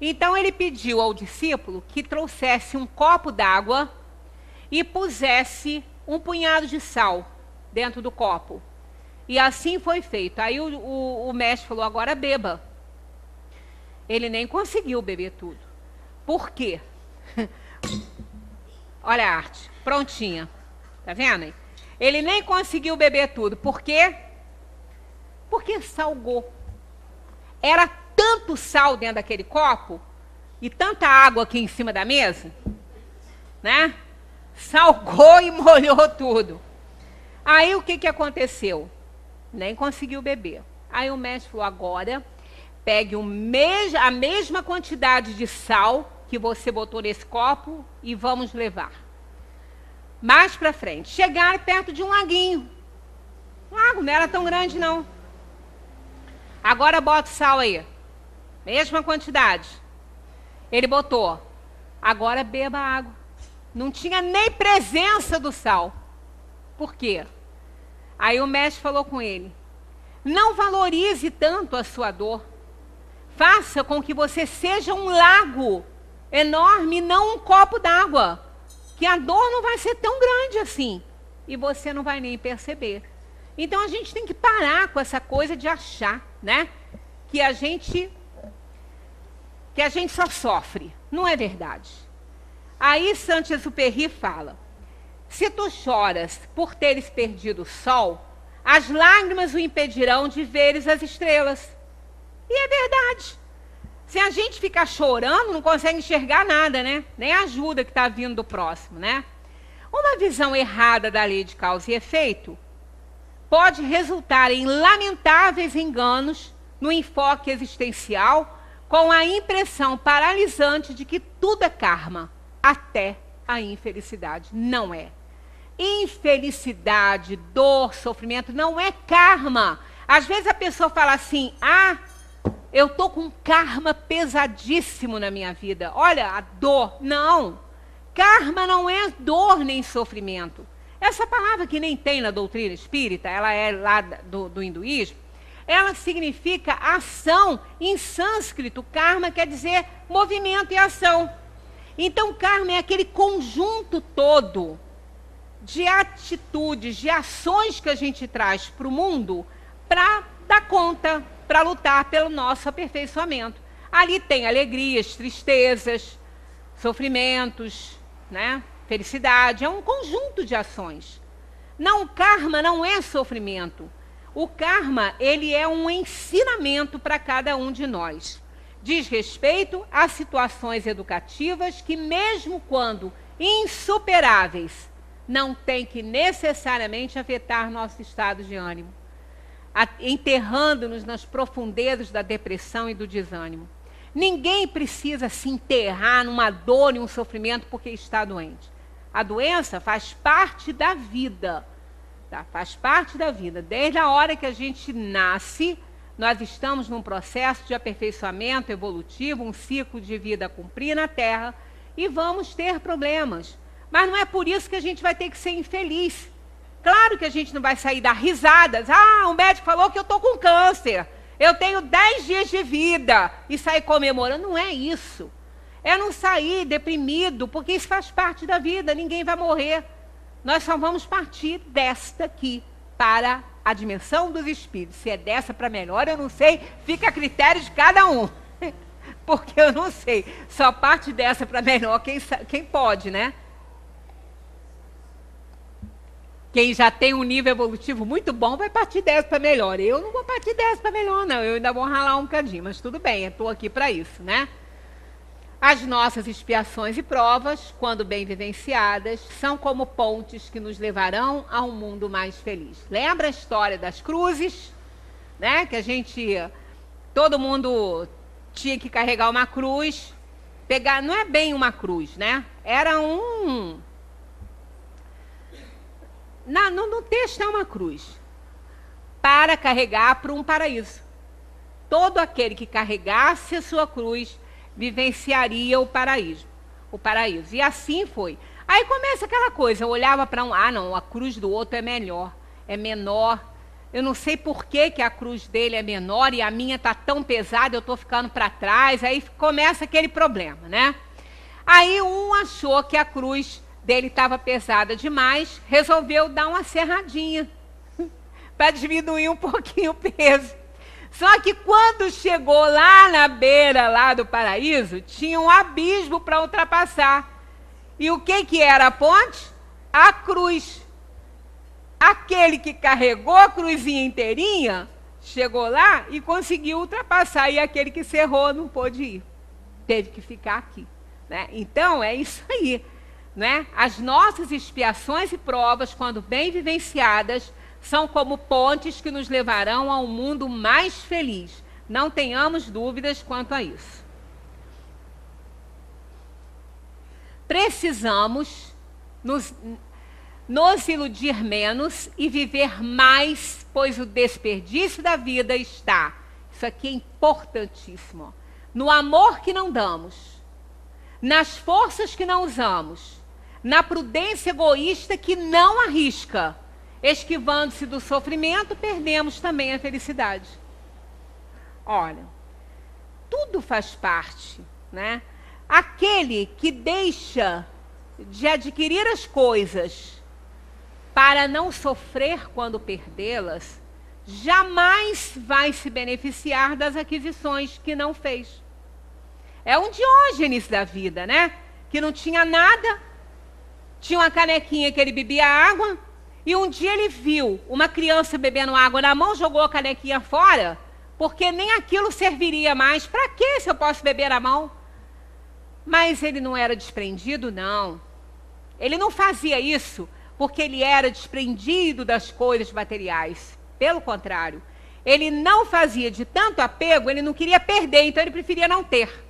Então ele pediu ao discípulo que trouxesse um copo d'água e pusesse um punhado de sal dentro do copo. E assim foi feito. Aí o mestre falou, agora beba. Ele nem conseguiu beber tudo. Por quê? Olha a arte, prontinha. Tá vendo aí? Ele nem conseguiu beber tudo. Por quê? Porque salgou. Era tanto sal dentro daquele copo e tanta água aqui em cima da mesa, né? Salgou e molhou tudo. Aí o que aconteceu? Nem conseguiu beber. Aí o mestre falou, agora pegue a mesma quantidade de sal que você botou nesse copo e vamos levar. Mais para frente. Chegaram perto de um laguinho. O lago não era tão grande, não. Agora bota o sal aí. Mesma quantidade. Ele botou. Agora beba a água. Não tinha nem presença do sal. Por quê? Aí o mestre falou com ele. Não valorize tanto a sua dor. Faça com que você seja um lago enorme, não um copo d'água. Que a dor não vai ser tão grande assim. E você não vai nem perceber. Então a gente tem que parar com essa coisa de achar, né? Que a gente só sofre. Não é verdade. Aí Saint-Exupéry fala, se tu choras por teres perdido o sol, as lágrimas o impedirão de veres as estrelas. E é verdade. Se a gente ficar chorando, não consegue enxergar nada, né? Nem a ajuda que está vindo do próximo, né? Uma visão errada da lei de causa e efeito pode resultar em lamentáveis enganos no enfoque existencial, com a impressão paralisante de que tudo é karma, até a infelicidade. Não é. Infelicidade, dor, sofrimento não é karma. Às vezes a pessoa fala assim: ah, eu estou com um karma pesadíssimo na minha vida. Olha, a dor. Não. Karma não é dor nem sofrimento. Essa palavra que nem tem na doutrina espírita, ela é lá do hinduísmo, ela significa ação. Em sânscrito, karma quer dizer movimento e ação. Então, karma é aquele conjunto todo de atitudes, de ações que a gente traz para o mundo para dar conta, para lutar pelo nosso aperfeiçoamento. Ali tem alegrias, tristezas, sofrimentos, né? Felicidade. É um conjunto de ações. Não, o karma não é sofrimento. O karma, ele é um ensinamento para cada um de nós. Diz respeito a situações educativas que, mesmo quando insuperáveis, não tem que necessariamente afetar nosso estado de ânimo, enterrando-nos nas profundezas da depressão e do desânimo. Ninguém precisa se enterrar numa dor e um sofrimento porque está doente. A doença faz parte da vida, tá? Faz parte da vida. Desde a hora que a gente nasce, nós estamos num processo de aperfeiçoamento evolutivo, um ciclo de vida a cumprir na Terra, e vamos ter problemas. Mas não é por isso que a gente vai ter que ser infeliz. Claro que a gente não vai sair dar risadas. Ah, o médico falou que eu estou com câncer. Eu tenho 10 dias de vida. E sair comemorando. Não é isso. É não sair deprimido, porque isso faz parte da vida. Ninguém vai morrer. Nós só vamos partir desta aqui para a dimensão dos espíritos. Se é dessa para melhor, eu não sei. Fica a critério de cada um. Porque eu não sei. Só parte dessa para melhor quem pode, né? Quem já tem um nível evolutivo muito bom vai partir dessa para melhor. Eu não vou partir dessa para melhor, não. Eu ainda vou ralar um bocadinho, mas tudo bem, eu estou aqui para isso, né? As nossas expiações e provas, quando bem vivenciadas, são como pontes que nos levarão a um mundo mais feliz. Lembra a história das cruzes, né? Que todo mundo tinha que carregar uma cruz, pegar, não é bem uma cruz, né? Era no texto é uma cruz, para carregar para um paraíso. Todo aquele que carregasse a sua cruz vivenciaria o paraíso. E assim foi. Aí começa aquela coisa, eu olhava para não, a cruz do outro é melhor, é menor. Eu não sei por que a cruz dele é menor e a minha está tão pesada, eu estou ficando para trás. Aí começa aquele problema, né? Aí um achou que a cruz dele estava pesada demais, resolveu dar uma serradinha para diminuir um pouquinho o peso. Só que quando chegou lá na beira lá do paraíso, tinha um abismo para ultrapassar. E o que era a ponte? A cruz. Aquele que carregou a cruzinha inteirinha, chegou lá e conseguiu ultrapassar. E aquele que cerrou não pôde ir. Teve que ficar aqui, né? Então, é isso aí. Né? As nossas expiações e provas, quando bem vivenciadas, são como pontes que nos levarão a um mundo mais feliz. Não tenhamos dúvidas quanto a isso. Precisamos nos iludir menos e viver mais, pois o desperdício da vida está, isso aqui é importantíssimo, no amor que não damos, nas forças que não usamos, na prudência egoísta que não arrisca. Esquivando-se do sofrimento, perdemos também a felicidade. Olha, tudo faz parte, né? Aquele que deixa de adquirir as coisas para não sofrer quando perdê-las, jamais vai se beneficiar das aquisições que não fez. É um Diógenes da vida, né? Que não tinha nada, tinha uma canequinha que ele bebia água, e um dia ele viu uma criança bebendo água na mão, jogou a canequinha fora, porque nem aquilo serviria mais. Para que se eu posso beber na mão? Mas ele não era desprendido, não. Ele não fazia isso porque ele era desprendido das coisas materiais. Pelo contrário, Ele não fazia de tanto apego, ele não queria perder, então ele preferia não ter.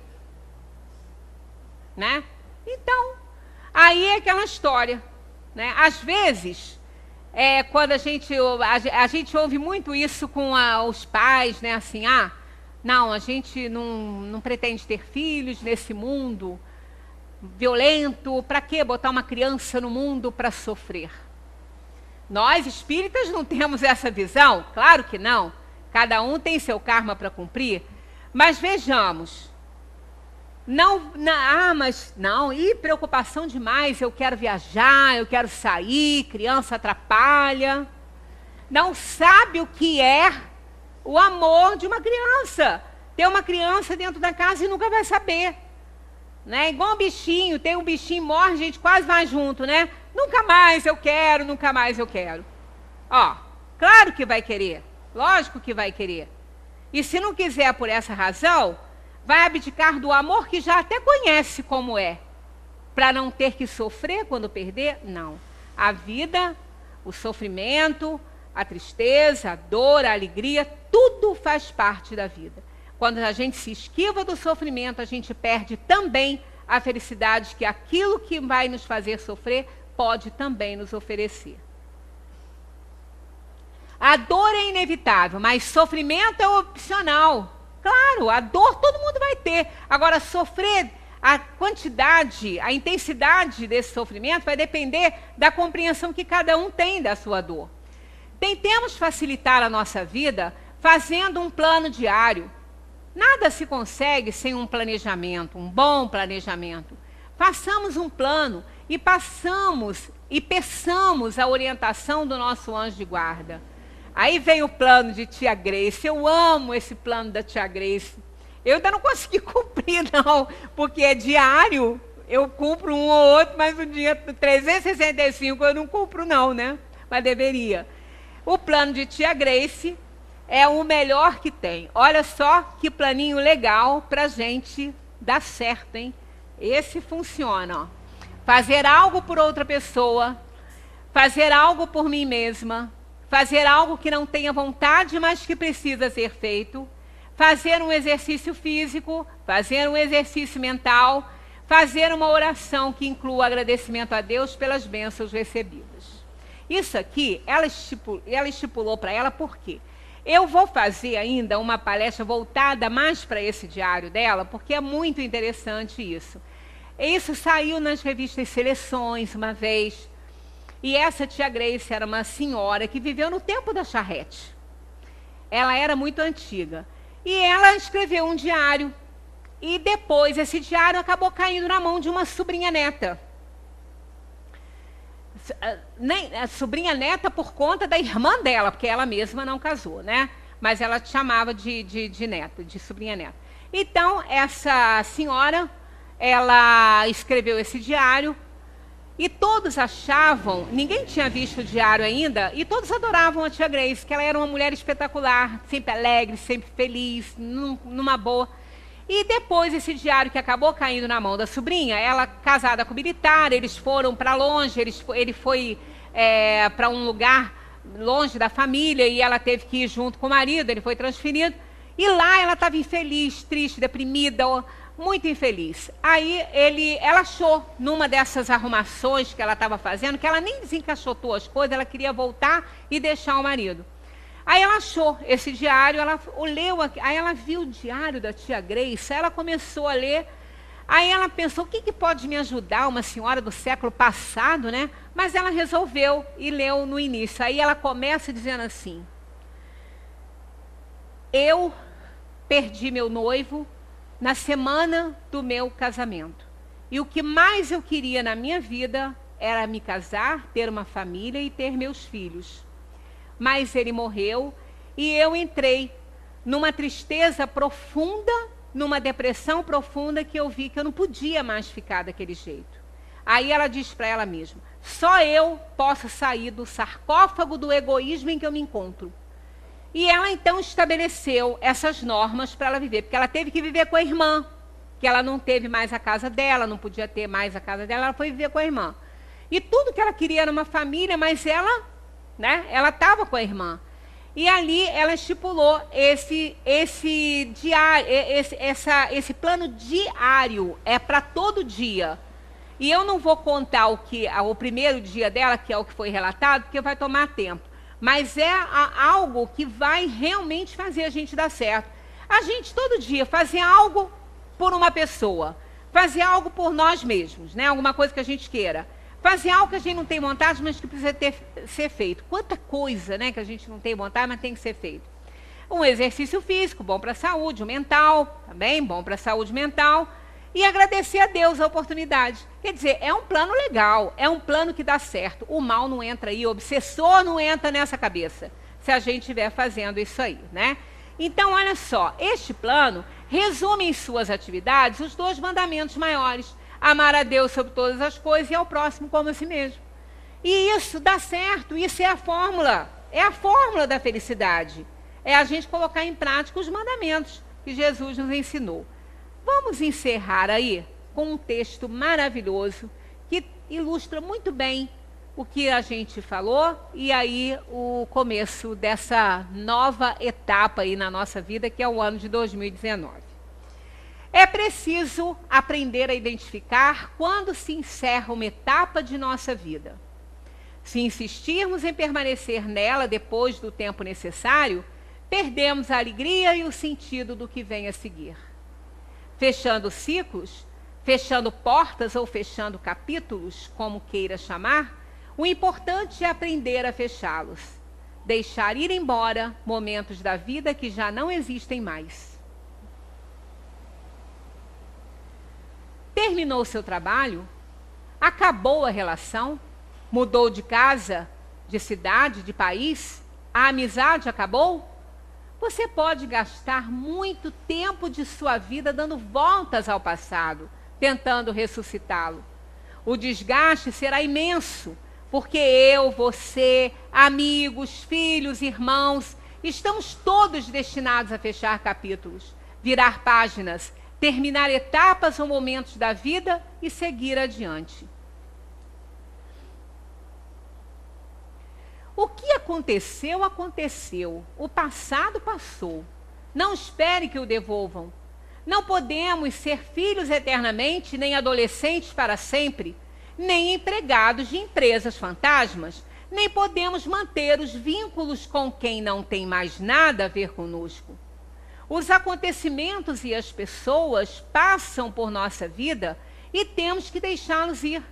Né? Então, aí é aquela história. Né? Às vezes, quando a gente ouve muito isso com os pais, né? Assim, não, a gente não pretende ter filhos nesse mundo violento, para que botar uma criança no mundo para sofrer? Nós, espíritas, não temos essa visão? Claro que não. Cada um tem seu karma para cumprir. Mas vejamos. Preocupação demais, eu quero viajar, eu quero sair, criança atrapalha. Não sabe o que é o amor de uma criança. Ter uma criança dentro da casa e nunca vai saber. Né? Igual um bichinho, tem um bichinho, morre, a gente quase vai junto, né? Nunca mais eu quero, nunca mais eu quero. Claro que vai querer, lógico que vai querer. E se não quiser por essa razão, vai abdicar do amor que já até conhece como é, para não ter que sofrer quando perder? Não. A vida, o sofrimento, a tristeza, a dor, a alegria, tudo faz parte da vida. Quando a gente se esquiva do sofrimento, a gente perde também a felicidade que aquilo que vai nos fazer sofrer pode também nos oferecer. A dor é inevitável, mas sofrimento é opcional. Claro, a dor todo mundo vai ter. Agora, sofrer, a quantidade, a intensidade desse sofrimento vai depender da compreensão que cada um tem da sua dor. Tentemos facilitar a nossa vida fazendo um plano diário. Nada se consegue sem um planejamento, um bom planejamento. Façamos um plano e peçamos a orientação do nosso anjo de guarda. Aí vem o plano de tia Grace. Eu amo esse plano da tia Grace. Eu ainda não consegui cumprir, não, porque é diário. Eu cumpro um ou outro, mas no dia 365 eu não cumpro, não, né? Mas deveria. O plano de tia Grace é o melhor que tem. Olha só que planinho legal para a gente dar certo, hein? Esse funciona. Fazer algo por outra pessoa, fazer algo por mim mesma, fazer algo que não tenha vontade, mas que precisa ser feito, fazer um exercício físico, fazer um exercício mental, fazer uma oração que inclua agradecimento a Deus pelas bênçãos recebidas. Isso aqui, ela estipulou para ela por quê? Eu vou fazer ainda uma palestra voltada mais para esse diário dela, porque é muito interessante isso. Isso saiu nas revistas Seleções uma vez. E essa tia Grace era uma senhora que viveu no tempo da charrete. Ela era muito antiga. E ela escreveu um diário. E depois esse diário acabou caindo na mão de uma sobrinha neta. A sobrinha neta por conta da irmã dela, porque ela mesma não casou, né? Mas ela chamava de neta, de sobrinha neta. Então, essa senhora, ela escreveu esse diário. E todos achavam, ninguém tinha visto o diário ainda, e todos adoravam a tia Grace, que ela era uma mulher espetacular, sempre alegre, sempre feliz, numa boa. E depois esse diário que acabou caindo na mão da sobrinha, ela casada com o militar, eles foram para longe, ele foi para um lugar longe da família, e ela teve que ir junto com o marido, ele foi transferido. E lá ela estava infeliz, triste, deprimida, muito infeliz. Aí ela achou, numa dessas arrumações que ela estava fazendo, que ela nem desencaixotou as coisas, ela queria voltar e deixar o marido. Aí ela achou esse diário, ela leu, aí ela viu o diário da tia Grace, aí ela começou a ler, aí ela pensou, o que pode me ajudar, uma senhora do século passado, né? Mas ela resolveu e leu no início. Aí ela começa dizendo assim: eu perdi meu noivo na semana do meu casamento. E o que mais eu queria na minha vida era me casar, ter uma família e ter meus filhos. Mas ele morreu e eu entrei numa tristeza profunda, numa depressão profunda, que eu vi que eu não podia mais ficar daquele jeito. Aí ela diz para ela mesma: só eu posso sair do sarcófago do egoísmo em que eu me encontro. E ela então estabeleceu essas normas para ela viver, porque ela teve que viver com a irmã, que ela não teve mais a casa dela, não podia ter mais a casa dela, ela foi viver com a irmã. E tudo que ela queria era uma família, mas ela, né, ela estava com a irmã. E ali ela estipulou esse plano diário, é para todo dia. E eu não vou contar o primeiro dia dela, que é o que foi relatado, porque vai tomar tempo. Mas é algo que vai realmente fazer a gente dar certo. A gente todo dia fazer algo por uma pessoa, fazer algo por nós mesmos, né? Alguma coisa que a gente queira. Fazer algo que a gente não tem vontade, mas que precisa ser feito. Quanta coisa, né, que a gente não tem vontade, mas tem que ser feito. Um exercício físico, bom para a saúde, o mental, também bom para a saúde mental. E agradecer a Deus a oportunidade. Quer dizer, é um plano legal, é um plano que dá certo. O mal não entra aí, o obsessor não entra nessa cabeça, se a gente estiver fazendo isso aí, né? Então, olha só, este plano resume em suas atividades os 2 mandamentos maiores. Amar a Deus sobre todas as coisas e ao próximo como a si mesmo. E isso dá certo, isso é a fórmula da felicidade. É a gente colocar em prática os mandamentos que Jesus nos ensinou. Vamos encerrar aí com um texto maravilhoso que ilustra muito bem o que a gente falou e aí o começo dessa nova etapa aí na nossa vida, que é o ano de 2019. É preciso aprender a identificar quando se encerra uma etapa de nossa vida. Se insistirmos em permanecer nela depois do tempo necessário, perdemos a alegria e o sentido do que vem a seguir. Fechando ciclos, fechando portas ou fechando capítulos, como queira chamar, o importante é aprender a fechá-los. Deixar ir embora momentos da vida que já não existem mais. Terminou o seu trabalho? Acabou a relação? Mudou de casa, de cidade, de país? A amizade acabou? Você pode gastar muito tempo de sua vida dando voltas ao passado, tentando ressuscitá-lo. O desgaste será imenso, porque eu, você, amigos, filhos, irmãos, estamos todos destinados a fechar capítulos, virar páginas, terminar etapas ou momentos da vida e seguir adiante. O que aconteceu, aconteceu. O passado passou. Não espere que o devolvam. Não podemos ser filhos eternamente, nem adolescentes para sempre, nem empregados de empresas fantasmas, nem podemos manter os vínculos com quem não tem mais nada a ver conosco. Os acontecimentos e as pessoas passam por nossa vida e temos que deixá-los ir.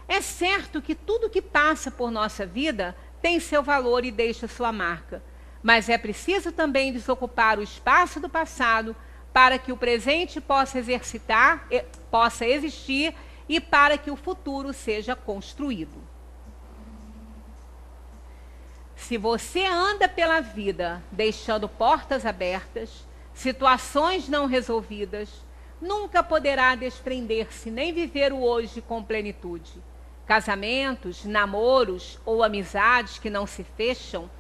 É certo que tudo que passa por nossa vida tem seu valor e deixa sua marca, mas é preciso também desocupar o espaço do passado para que o presente possa existir e para que o futuro seja construído. Se você anda pela vida deixando portas abertas, situações não resolvidas, nunca poderá desprender-se nem viver o hoje com plenitude. Casamentos, namoros ou amizades que não se fecham,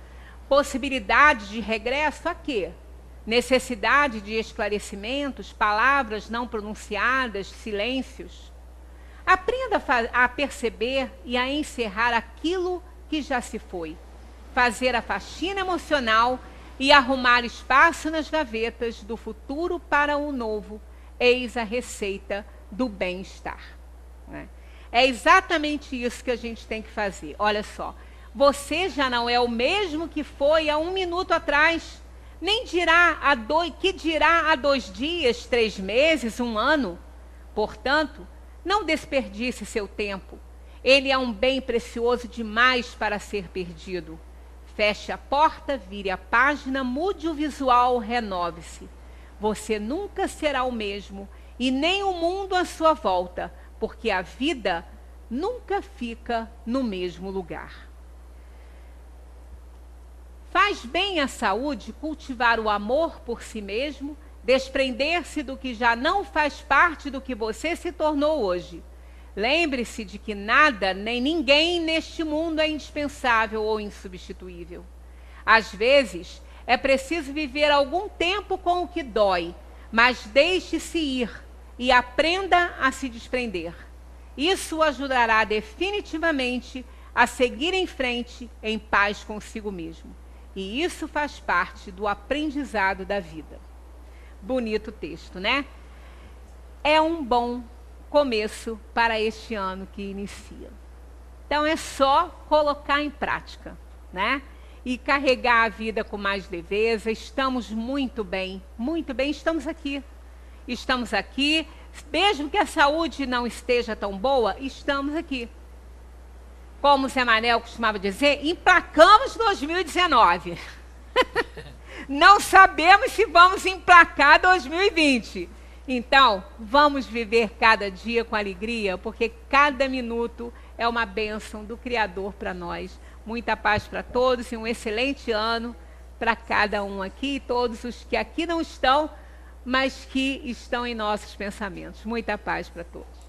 possibilidade de regresso a quê? Necessidade de esclarecimentos, palavras não pronunciadas, silêncios. Aprenda a perceber e a encerrar aquilo que já se foi. Fazer a faxina emocional e arrumar espaço nas gavetas do futuro para o novo. Eis a receita do bem-estar. Né? É exatamente isso que a gente tem que fazer. Olha só, você já não é o mesmo que foi há 1 minuto atrás, nem dirá que dirá há 2 dias, 3 meses, 1 ano. Portanto, não desperdice seu tempo. Ele é um bem precioso demais para ser perdido. Feche a porta, vire a página, mude o visual, renove-se. Você nunca será o mesmo e nem o mundo à sua volta, porque a vida nunca fica no mesmo lugar. Faz bem à saúde cultivar o amor por si mesmo, desprender-se do que já não faz parte do que você se tornou hoje. Lembre-se de que nada nem ninguém neste mundo é indispensável ou insubstituível. Às vezes, é preciso viver algum tempo com o que dói, mas deixe-se ir e aprenda a se desprender. Isso o ajudará definitivamente a seguir em frente em paz consigo mesmo. E isso faz parte do aprendizado da vida. Bonito texto, né? É um bom começo para este ano que inicia. Então é só colocar em prática, né? E carregar a vida com mais leveza. Estamos muito bem, estamos aqui. Estamos aqui, mesmo que a saúde não esteja tão boa, estamos aqui. Como o Zé Manel costumava dizer, emplacamos 2019. Não sabemos se vamos emplacar 2020. Então, vamos viver cada dia com alegria, porque cada minuto é uma bênção do Criador para nós. Muita paz para todos e um excelente ano para cada um aqui e todos os que aqui não estão, mas que estão em nossos pensamentos. Muita paz para todos.